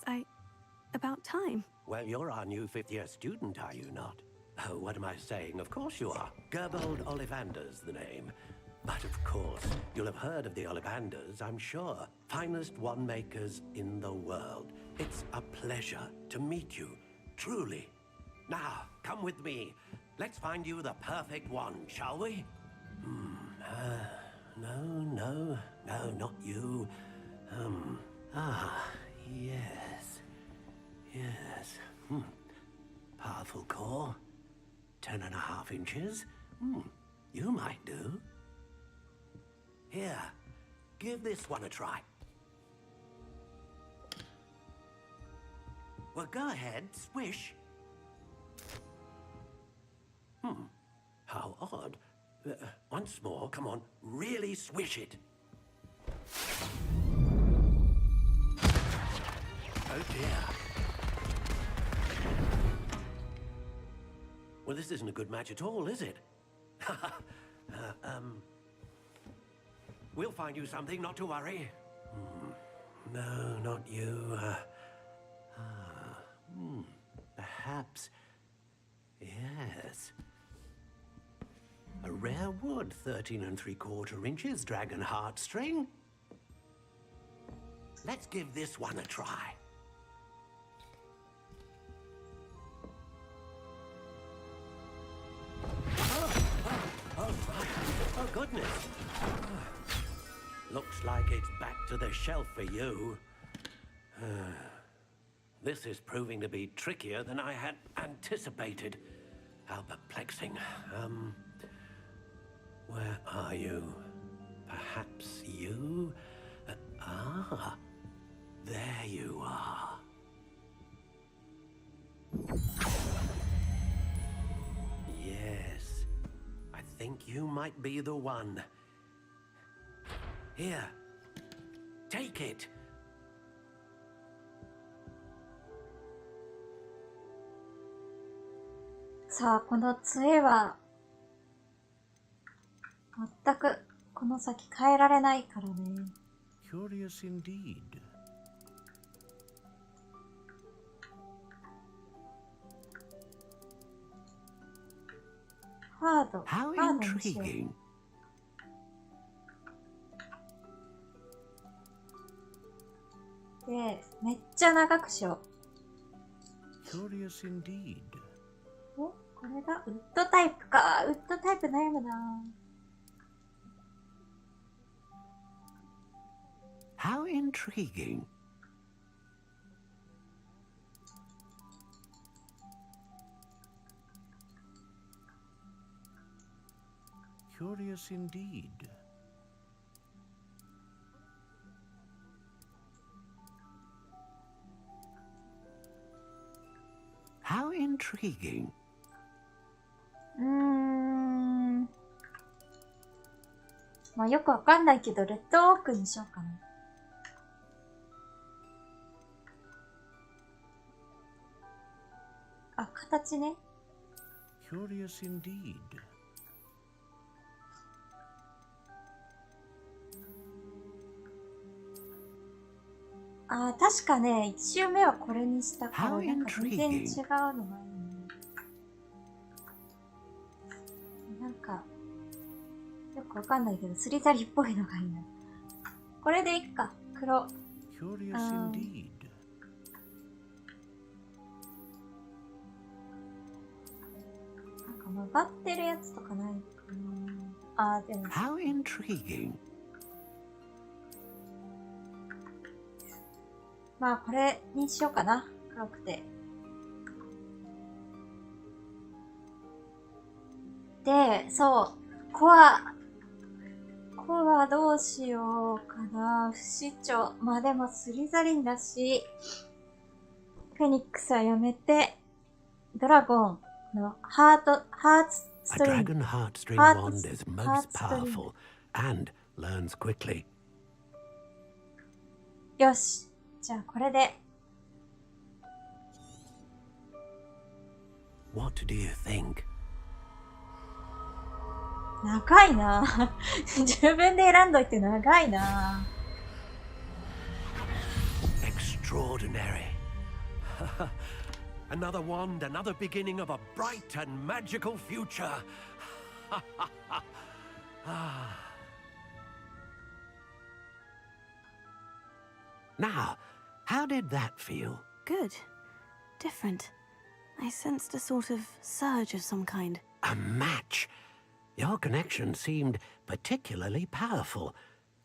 about time. Well, you're our new fifth-year student, are you not? Oh, what am I saying? Of course you are. Gerbold Ollivander's the name. But of course, you'll have heard of the Ollivanders, I'm sure. Finest wand makers in the world. It's a pleasure to meet you, truly. Now, come with me. Let's find you the perfect wand, shall we? No, not you. Yes. Powerful core. 10.5 inches. You might do. Here, give this one a try. Well, go ahead, swish. How odd. Once more, come on, really swish it. Oh dear. Well, this isn't a good match at all, is it? We'll find you something, not to worry. No, not you. Perhaps. Yes. A rare wood, 13 3/4 inches, dragon heartstring. Let's give this one a try. Oh, goodness. Looks like it's back to the shelf for you. This is proving to be trickier than I had anticipated. How perplexing. Where are you? Perhaps you? There you are. Yes, I think you might be the one. Here, take it.さあ、この杖は全くこの先変えられないからね。Curious indeed. ハード。 How ハードにしよう。 intriguing. で、めっちゃ長くしよ Curious indeed. う。これがウッドタイプか。ウッドタイプ悩むな。How intriguing. Curious indeed. How intriguing. まあよくわかんないけど、レッドオークにしようかな。形ね。Curious indeed. 確かね、1周目はこれにしたから、 How なんか全然違う intriguing. のがあるね。なんか、よくわかんないけど、スリザリンっぽいのがいいな。これでいくか。黒。Curious indeed. なんか曲がってるやつとかないかな。あー、でも。How intriguing. まあ、これにしようかな。黒くて。で、そう。コアどうしようかな。不死鳥。まあでもスリザリンだし、フェニックスはやめて、ドラゴンのハーツストリン A dragon heartstring wand is most powerful and learns quickly. よし。じゃあこれで。What do you think? 長いな自分で選んどいて長いな Extraordinary. Another wand, another beginning of a bright and magical future. Now, how did that feel? Good. Different. I sensed a sort of surge of some kind. A match. Your connection seemed particularly powerful.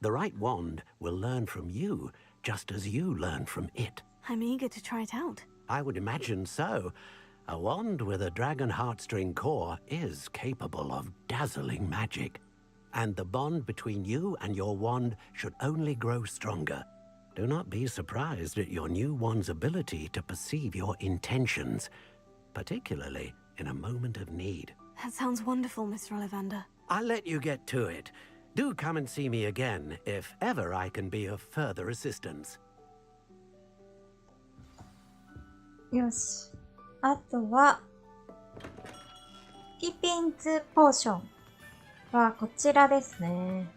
The right wand will learn from you, just as you learn from it. I'm eager to try it out. I would imagine so. A wand with a dragon heartstring core is capable of dazzling magic. And the bond between you and your wand should only grow stronger. Do not be surprised at your new wand's ability to perceive your intentions, particularly in a moment of need. That sounds wonderful, Mr. Ollivander. I'll let you get to it. Do come and see me again if ever I can be of further assistance. よし。あとは、ピピンズポーションはこちらですね。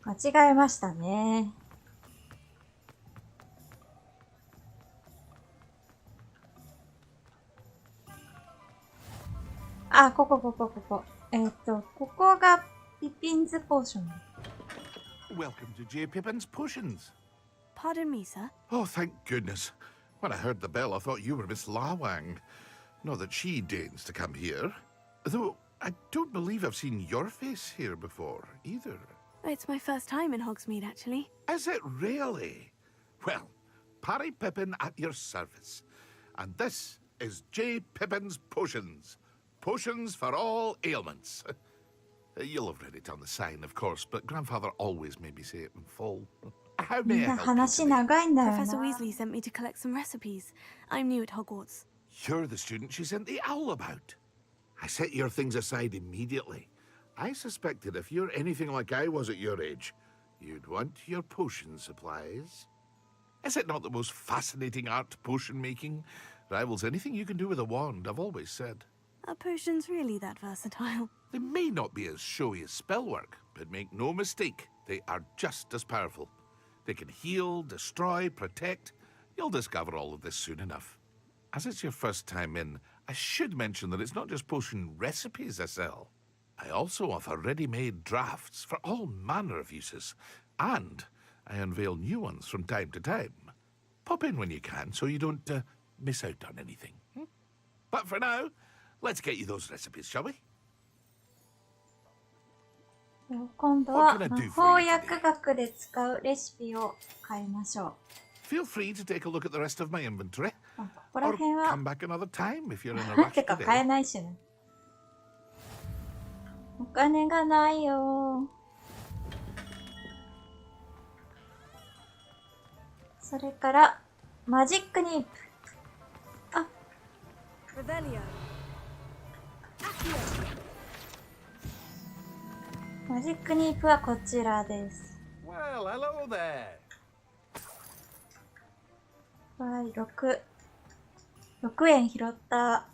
間違えましたね。あ、ここ。ここがピピンズポーション。Welcome to J. Pippin's Potions. Pardon me, sir. Oh, thank goodness. When I heard the bell, I thought you were Miss Lawang. Not that she deigns to come here. Though, I don't believe I've seen your face here before, either. It's my first time in Hogsmeade, actually. Is it really? Well, Parry Pippin at your service. And this is J. Pippin's Potions. Potions for all ailments. You'll have read it on the sign, of course, but Grandfather always made me say it in full. How may I help you today? Professor Weasley sent me to collect some recipes. I'm new at Hogwarts. You're the student she sent the owl about. I set your things aside immediately. I suspected if you're anything like I was at your age, you'd want your potion supplies. Is it not the most fascinating art, potion making? Rivals anything you can do with a wand, I've always said. Are potions really that versatile? They may not be as showy as spellwork, but make no mistake, they are just as powerful. They can heal, destroy, protect. You'll discover all of this soon enough. As it's your first time in, I should mention that it's not just potion recipes I sell. I also offer ready-made drafts for all manner of uses, and I unveil new ones from time to time. Pop in when you can so you don't miss out on anything. But for now, let's get you those recipes, shall we? 今度は魔法薬学で使うレシピを変えましょう。Feel free to take a look at the rest of my inventory. ここら Or 辺は come back another time if you're in a rush てか買え today. ないしね。お金がないよ。それからマジックニープ。あ、マジックニープはこちらです。Well, hello there. はい、6円拾った。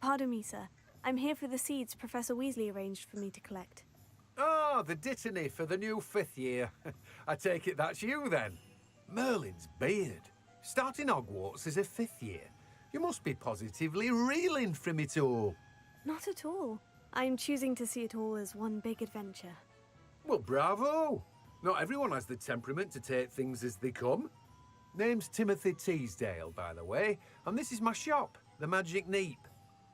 Pardon me, sir. I'm here for the seeds Professor Weasley arranged for me to collect. Oh, the dittany for the new 5th year. I take it that's you then. Merlin's beard. Starting Hogwarts as a 5th year. You must be positively reeling from it all. Not at all. I'm choosing to see it all as one big adventure. Well, bravo! Not everyone has the temperament to take things as they come. Name's Timothy Teasdale, by the way, and this is my shop, the Magic Neep.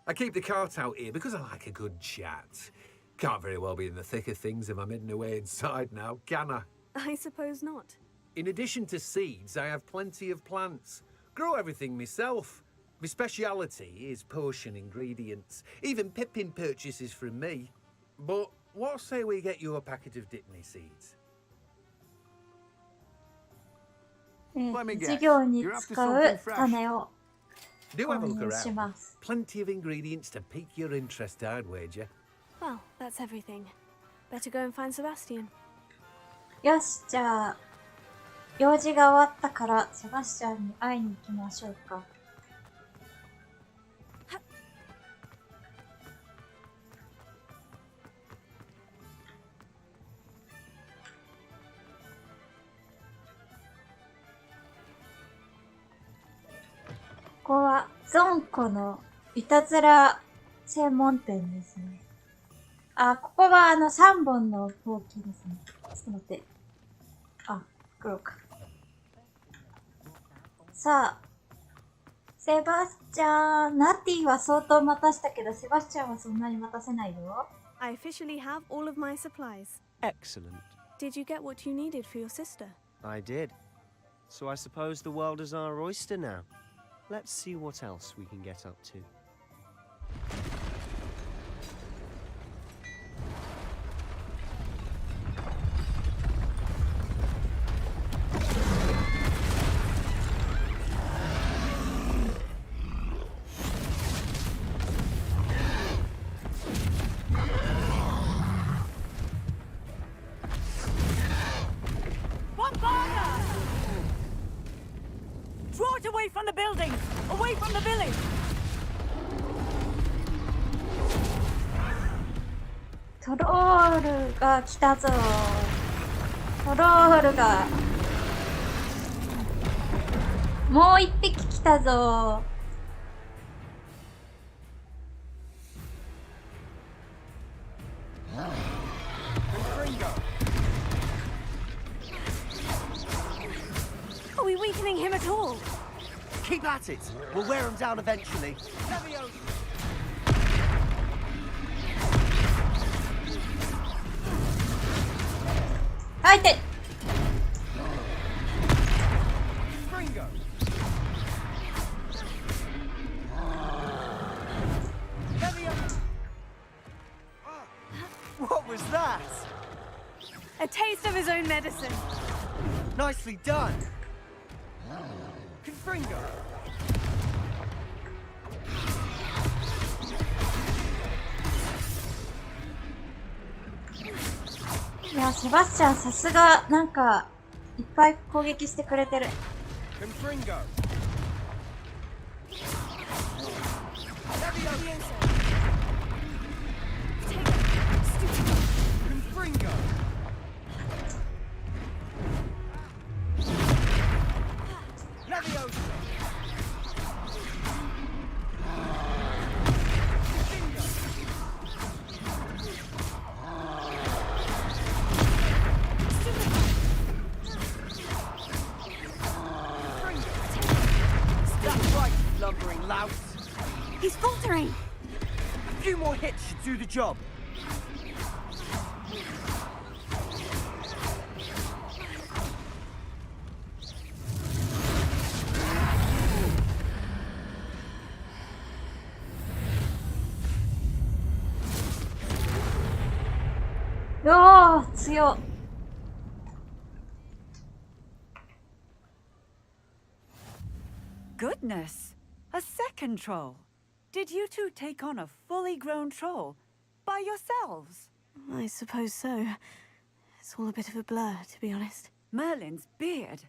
I keep the cart out here because I like a good chat. Can't very well be in the thick of things if I'm hidden away inside now, can I? I suppose not. In addition to seeds, I have plenty of plants. Grow everything myself. My speciality is potion ingredients. Even Pippin purchases from me. But what say we get you a packet of Dittany seeds? Let me guess. 授業に You're after 使う something fresh. 種を Do have a look 購入し around. ます。 Plenty of ingredients to pique your interest, I'd wager. Well, that's everything. Better go and find Sebastian. よし、じゃあ、用事が終わったから、セバスチャンに会いに行きましょうか。ここは、ゾンコのいたずら専門店ですね。あ、ここは3本のほうきですね。ちょっと待って。あ、黒か。さあ、セバスチャン、ナティは相当待たしたけど、セバスチャンはそんなに待たせないよ。I officially have all of my supplies. Excellent. Did you get what you needed for your sister? I did. So I suppose the world is our oyster now. Let's see what else we can get up to. Draw it away from the building! Away from the village! トロールが来たぞ。トロールが。もう一匹来たぞ。Are we weakening him at all? Keep at it. We'll wear him down eventually. はい、て。What was that? A taste of his own medicine. Nicely done. Confringo. いや、セバスチャンさすが、なんか、いっぱい攻撃してくれてる。Confringo. Confringo. Leviosa. That's right, lumbering lout. He's faltering. A few more hits should do the job.おー、強っ。Goodness! A second troll! Did you two take on a fully grown troll? By yourselves? I suppose so. It's all a bit of a blur, to be honest. Merlin's beard.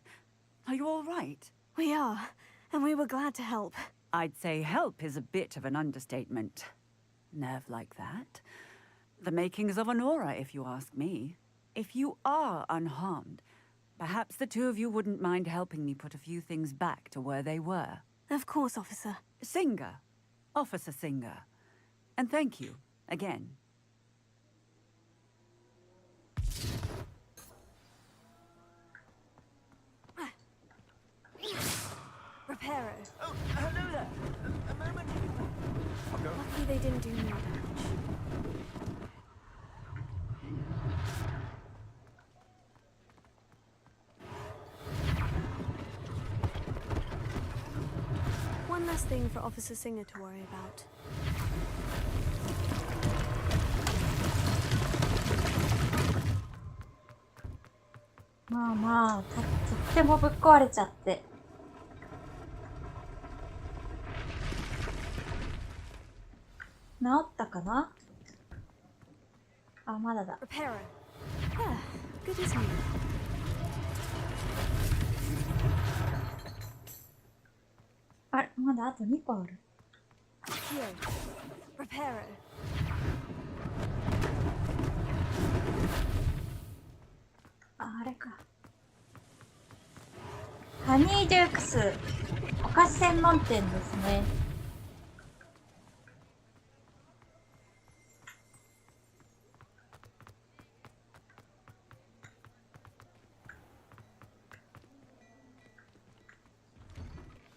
Are you all right? We are, and we were glad to help. I'd say help is a bit of an understatement. Nerve like that. The makings of an aura, if you ask me. If you are unharmed, Perhaps the two of you wouldn't mind helping me put a few things back to where they were. Of course, officer. Singer. Officer Singer. And thank you, again. Reparo. Oh, hello there. A moment. Lucky they didn't do more damage. One less thing for Officer Singer to worry about. まあまあ、とってもぶっ壊れちゃって。治ったかな？あ、まだだ。Reparo. Ah, good as new. あれ、まだあと2個ある。Here. Reparo. あれか。ハニーデュークス、お菓子専門店ですね。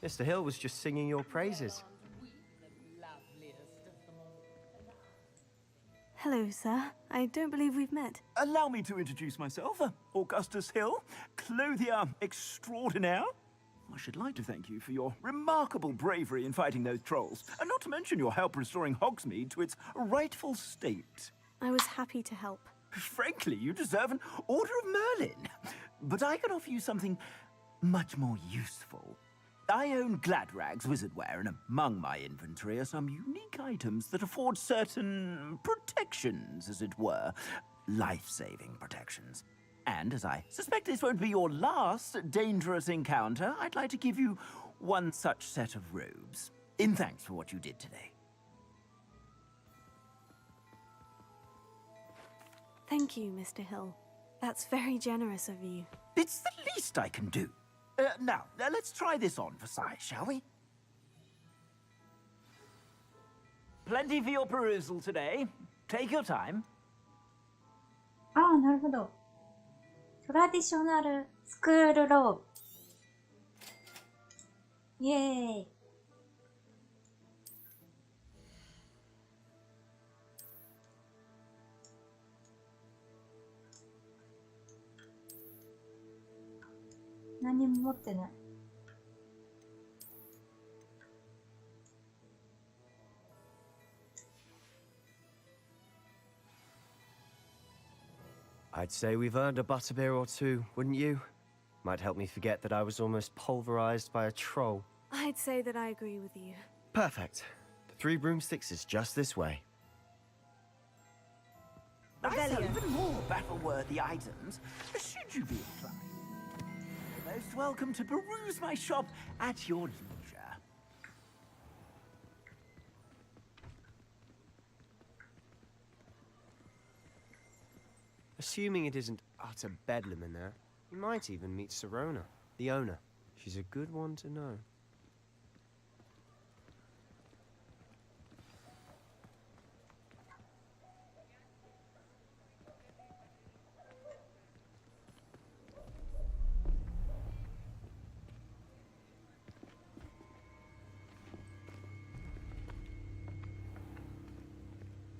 Mr. Hill was just singing your praises. Hello, sir. I don't believe we've met. Allow me to introduce myself. Augustus Hill, clothier extraordinaire. I should like to thank you for your remarkable bravery in fighting those trolls, and not to mention your help restoring Hogsmeade to its rightful state. I was happy to help. Frankly, you deserve an Order of Merlin. But I can offer you something much more useful. I own Gladrag's wizardware, and among my inventory are some unique items that afford certain protections, as it were. Life-saving protections. And as I suspect this won't be your last dangerous encounter, I'd like to give you one such set of robes, in thanks for what you did today. Thank you, Mr. Hill. That's very generous of you. It's the least I can do. Now, let's try this on for size, shall we? Plenty for your perusal today. Take your time. ああ、なるほど。トラディショナルスクールローブ。イエーイ。何も持ってない。I'd say we've earned a butterbeer or two, wouldn't you? Might help me forget that I was almost pulverized by a troll. I'd say that I agree with you. Perfect. The 3 broomsticks is just this way. I sell even more battle-worthy items, should you be inclined. You're most welcome to peruse my shop at your leisure. Assuming it isn't utter bedlam in there, you might even meet Serona, the owner. She's a good one to know.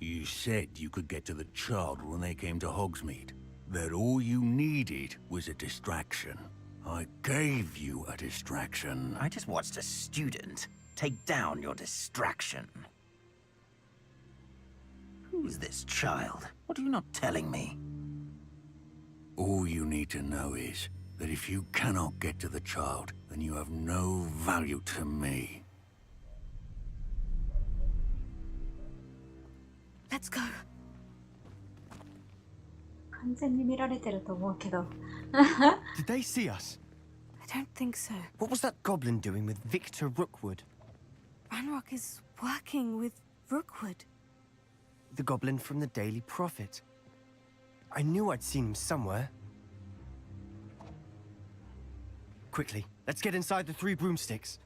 You said you could get to the child when they came to Hogsmeade. That all you needed was a distraction. I gave you a distraction. I just watched a student take down your distraction. Who's this child? What are you not telling me? All you need to know is that if you cannot get to the child, then you have no value to me. Let's go. 完全に見られてると思うけど。Did they see us? I don't think so. What was that goblin doing with Victor Rookwood? Ranrock is working with Rookwood. The goblin from the Daily Prophet. I knew I'd seen him somewhere. Quickly, let's get inside the 3 broomsticks.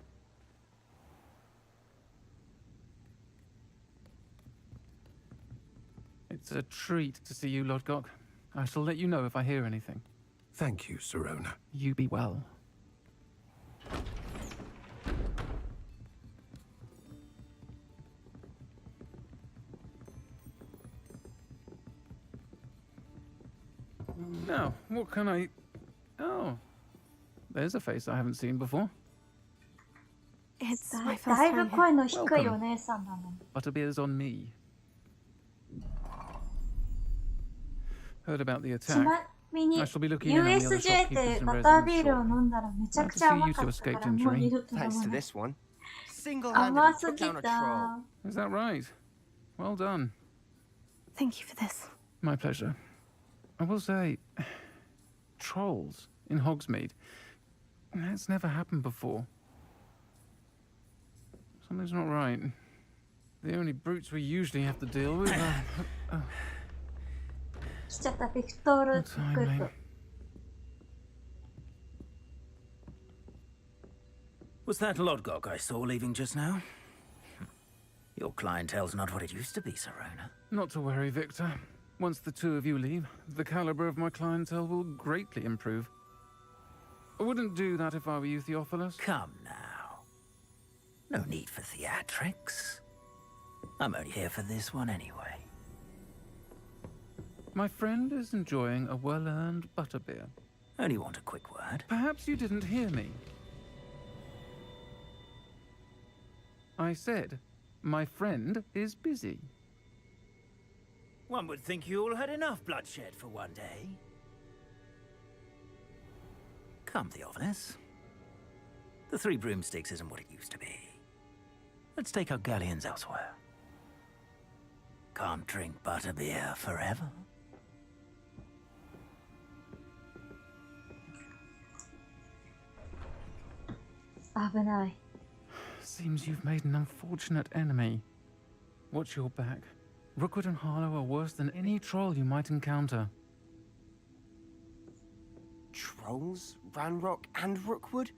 It's a treat to see you, Lodgok. I shall let you know if I hear anything. Thank you, Sirona. You be well. Now, what can I... Oh, there's a face I haven't seen before. It's だ my い first だいぶ time 声 here. の低いお姉さんだね。Butterbeer's on me. Heard about the ち attack. なみに I shall be looking in on the other USJ shopkeepers で and バタービ residents ールを shortly. 飲んだらめちゃ Glad く to ちゃ see 甘 you か two ったか escaped らもう二 injury. 度と飲 Thanks ま to ない。 this one. 甘 Single-handedly す put ぎ down a た。 troll. Is that right? Well done. Thank you for this. My pleasure. I will say, trolls in Hogsmeade. That's never happened before. Something's not right. The only brutes we usually have to deal with are... 来ちゃったビクトール What time, グル mate? ープ。 Was that Lodgok I saw leaving just now? Your clientele's not what it used to be, Sirona. Not to worry, Victor. Once the two of you leave, the caliber of my clientele will greatly improve. I wouldn't do that if I were you, Theophilus. Come now. No need for theatrics. I'm only here for this one anyway. My friend is enjoying a well-earned butterbeer. Only want a quick word. Perhaps you didn't hear me. I said, my friend is busy. One would think you all had enough bloodshed for one day. Come, Theophilus. The 3 broomsticks isn't what it used to be. Let's take our galleons elsewhere. Can't drink butterbeer forever. Seems you've made an unfortunate enemy. Watch your back. Rookwood and Harlow are worse than any troll you might encounter. Trolls? Ranrock and Rookwood?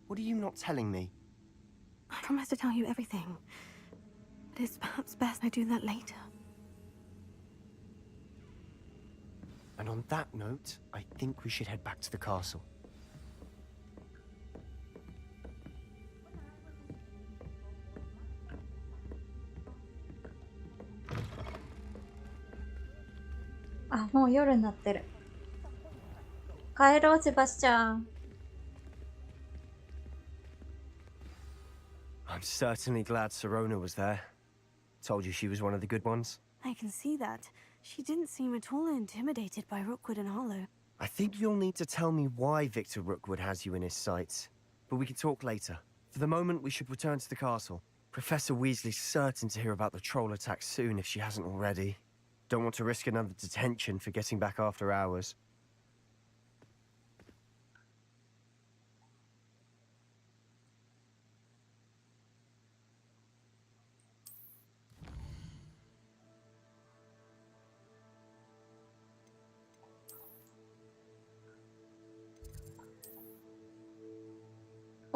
What are you not telling me? I promised to tell you everything. But it's perhaps best I do that later. And on that note, I think we should head back to the castle. Ah, もう夜になってる。帰ろう、セバスチャン。I'm certainly glad Sirona was there. Told you she was one of the good ones. I can see that. She didn't seem at all intimidated by Rookwood and Hollow. I think you'll need to tell me why Victor Rookwood has you in his sights. But we can talk later. For the moment, we should return to the castle. Professor Weasley's certain to hear about the troll attack soon if she hasn't already. Don't want to risk another detention for getting back after hours.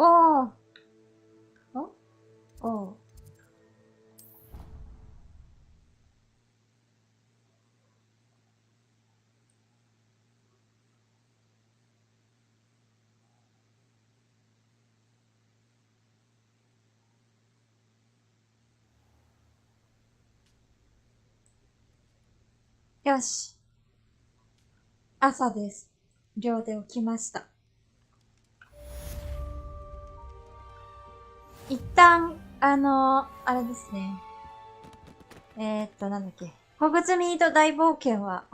Oh! Oh? Oh. よし。朝です。寮で起きました。一旦、あれですね。なんだっけ。ホグズミード大冒険は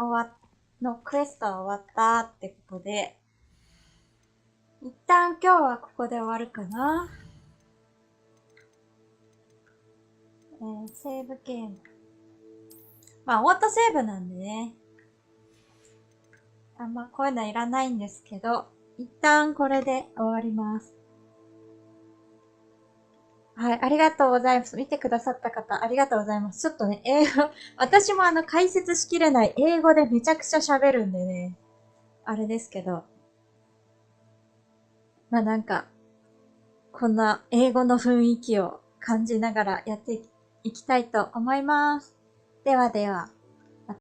のクエストは終わったってことで、一旦今日はここで終わるかな。セーブゲーム。まあ、オートセーブなんでね。あんまこういうのはいらないんですけど、一旦これで終わります。はい、ありがとうございます。見てくださった方、ありがとうございます。ちょっとね、私も解説しきれない英語でめちゃくちゃ喋るんでね、あれですけど。まあなんか、こんな英語の雰囲気を感じながらやっていきたいと思います。ではでは。